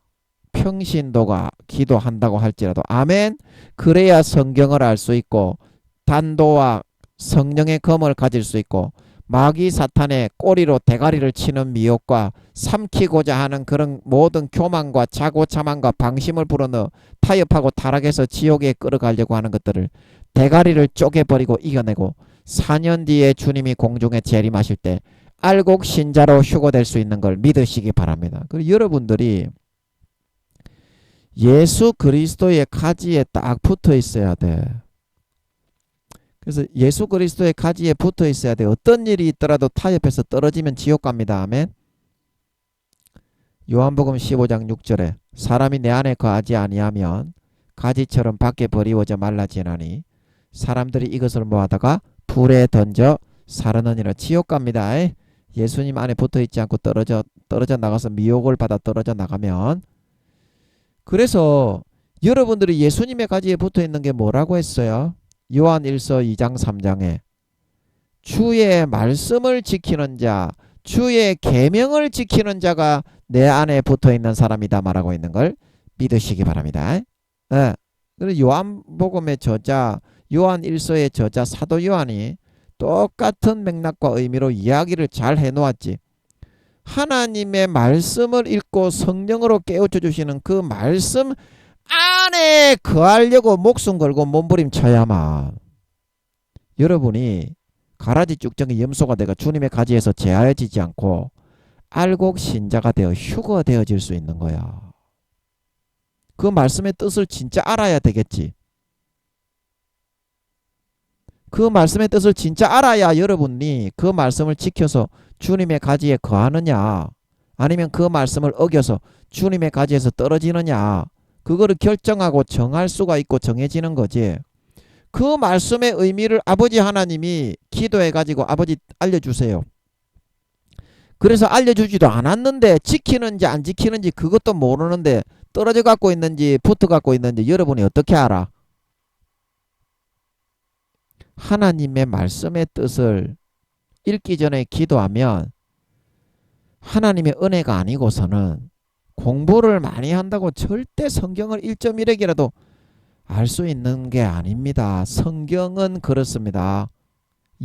평신도가 기도한다고 할지라도. 아멘. 그래야 성경을 알 수 있고 단도와 성령의 검을 가질 수 있고 마귀 사탄의 꼬리로 대가리를 치는 미혹과 삼키고자 하는 그런 모든 교만과 자고자만과 방심을 불어넣어 타협하고 타락해서 지옥에 끌어가려고 하는 것들을 대가리를 쪼개버리고 이겨내고 4년 뒤에 주님이 공중에 재림하실 때 알곡 신자로 휴거될 수 있는 걸 믿으시기 바랍니다. 그리고 여러분들이 예수 그리스도의 가지에 딱 붙어 있어야 돼. 그래서 예수 그리스도의 가지에 붙어 있어야 돼. 어떤 일이 있더라도 타협해서 떨어지면 지옥 갑니다. 아멘. 요한복음 15장 6절에 사람이 내 안에 거하지 아니하면 가지처럼 밖에 버리워져 말라지나니 사람들이 이것을 모아다가 불에 던져 사르느니라. 지옥 갑니다. 예수님 안에 붙어있지 않고 떨어져 나가서 미혹을 받아 떨어져 나가면. 그래서 여러분들이 예수님의 가지에 붙어있는 게 뭐라고 했어요? 요한 1서 2장 3장에 주의 말씀을 지키는 자, 주의 계명을 지키는 자가 내 안에 붙어있는 사람이다 말하고 있는 걸 믿으시기 바랍니다. 네. 그리고 요한복음의 저자, 요한 1서의 저자 사도 요한이 똑같은 맥락과 의미로 이야기를 잘 해놓았지. 하나님의 말씀을 읽고 성령으로 깨우쳐 주시는 그 말씀 안에 거하려고 목숨 걸고 몸부림쳐야만 여러분이 가라지 쭉정이 염소가 되어 주님의 가지에서 제하여지지 않고 알곡 신자가 되어 휴거되어질 수 있는 거야. 그 말씀의 뜻을 진짜 알아야 되겠지. 그 말씀의 뜻을 진짜 알아야 여러분이 그 말씀을 지켜서 주님의 가지에 거하느냐 아니면 그 말씀을 어겨서 주님의 가지에서 떨어지느냐 그거를 결정하고 정할 수가 있고 정해지는 거지. 그 말씀의 의미를 아버지 하나님이 기도해가지고 아버지 알려주세요. 그래서 알려주지도 않았는데 지키는지 안 지키는지 그것도 모르는데 떨어져 갖고 있는지 붙어 갖고 있는지 여러분이 어떻게 알아? 하나님의 말씀의 뜻을 읽기 전에 기도하면 하나님의 은혜가 아니고서는 공부를 많이 한다고 절대 성경을 1.1핵이라도 알 수 있는 게 아닙니다. 성경은 그렇습니다.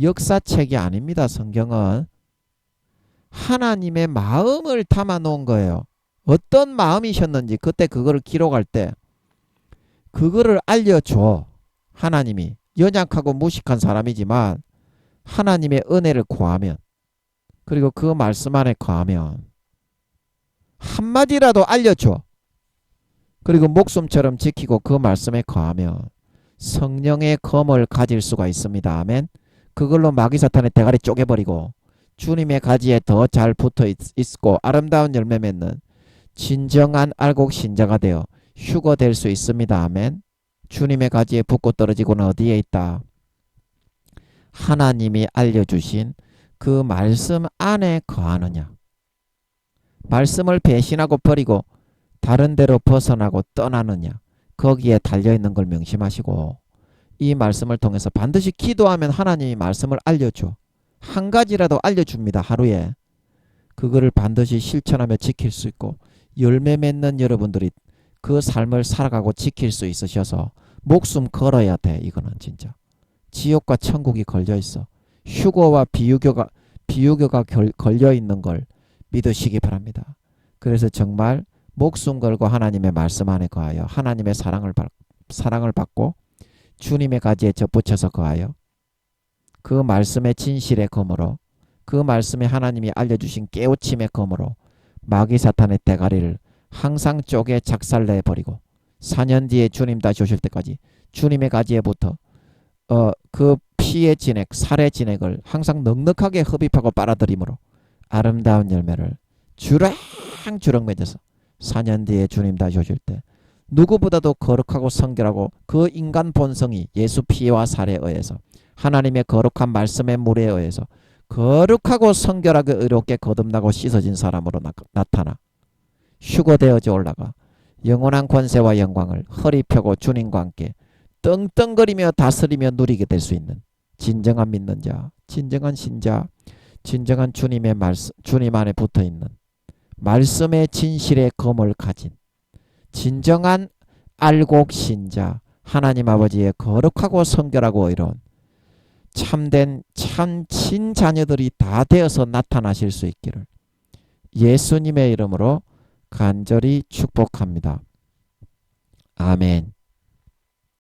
역사책이 아닙니다. 성경은 하나님의 마음을 담아 놓은 거예요. 어떤 마음이셨는지 그때 그거를 기록할 때 그거를 알려줘. 하나님이 연약하고 무식한 사람이지만 하나님의 은혜를 구하면 그리고 그 말씀 안에 거하면 한마디라도 알려줘. 그리고 목숨처럼 지키고 그 말씀에 거하면 성령의 검을 가질 수가 있습니다. 아멘. 그걸로 마귀사탄의 대가리 쪼개버리고 주님의 가지에 더 잘 붙어 있고 아름다운 열매 맺는 진정한 알곡 신자가 되어 휴거될 수 있습니다. 아멘. 주님의 가지에 붙고 떨어지고는 어디에 있다? 하나님이 알려주신 그 말씀 안에 거하느냐. 말씀을 배신하고 버리고 다른 데로 벗어나고 떠나느냐. 거기에 달려있는 걸 명심하시고 이 말씀을 통해서 반드시 기도하면 하나님이 말씀을 알려줘. 한 가지라도 알려줍니다. 하루에. 그거를 반드시 실천하며 지킬 수 있고 열매 맺는 여러분들이 그 삶을 살아가고 지킬 수 있으셔서 목숨 걸어야 돼. 이거는 진짜. 지옥과 천국이 걸려있어. 휴거와 비유교가 걸려있는 걸 믿으시기 바랍니다. 그래서 정말 목숨 걸고 하나님의 말씀 안에 거하여 하나님의 사랑을 받고 주님의 가지에 접붙여서 거하여 그 말씀의 진실의 검으로 그 말씀에 하나님이 알려주신 깨우침의 검으로 마귀 사탄의 대가리를 항상 쪼개 작살내버리고 4년 뒤에 주님 다시 오실 때까지 주님의 가지에 붙어 그 피의 진액, 살의 진액을 항상 넉넉하게 흡입하고 빨아들임으로 아름다운 열매를 주렁주렁 맺어서 4년 뒤에 주님 다시 오실 때 누구보다도 거룩하고 성결하고 그 인간 본성이 예수 피와 살에 의해서 하나님의 거룩한 말씀의 물에 의해서 거룩하고 성결하게 의롭게 거듭나고 씻어진 사람으로 나타나 휴거되어져 올라가 영원한 권세와 영광을 허리 펴고 주님과 함께 떵떵거리며 다스리며 누리게 될 수 있는 진정한 믿는 자, 진정한 신자, 진정한 주님의 말씀, 주님 안에 붙어있는 말씀의 진실의 검을 가진 진정한 알곡 신자, 하나님 아버지의 거룩하고 성결하고 의로운 참된 참친 자녀들이 다 되어서 나타나실 수 있기를 예수님의 이름으로 간절히 축복합니다. 아멘.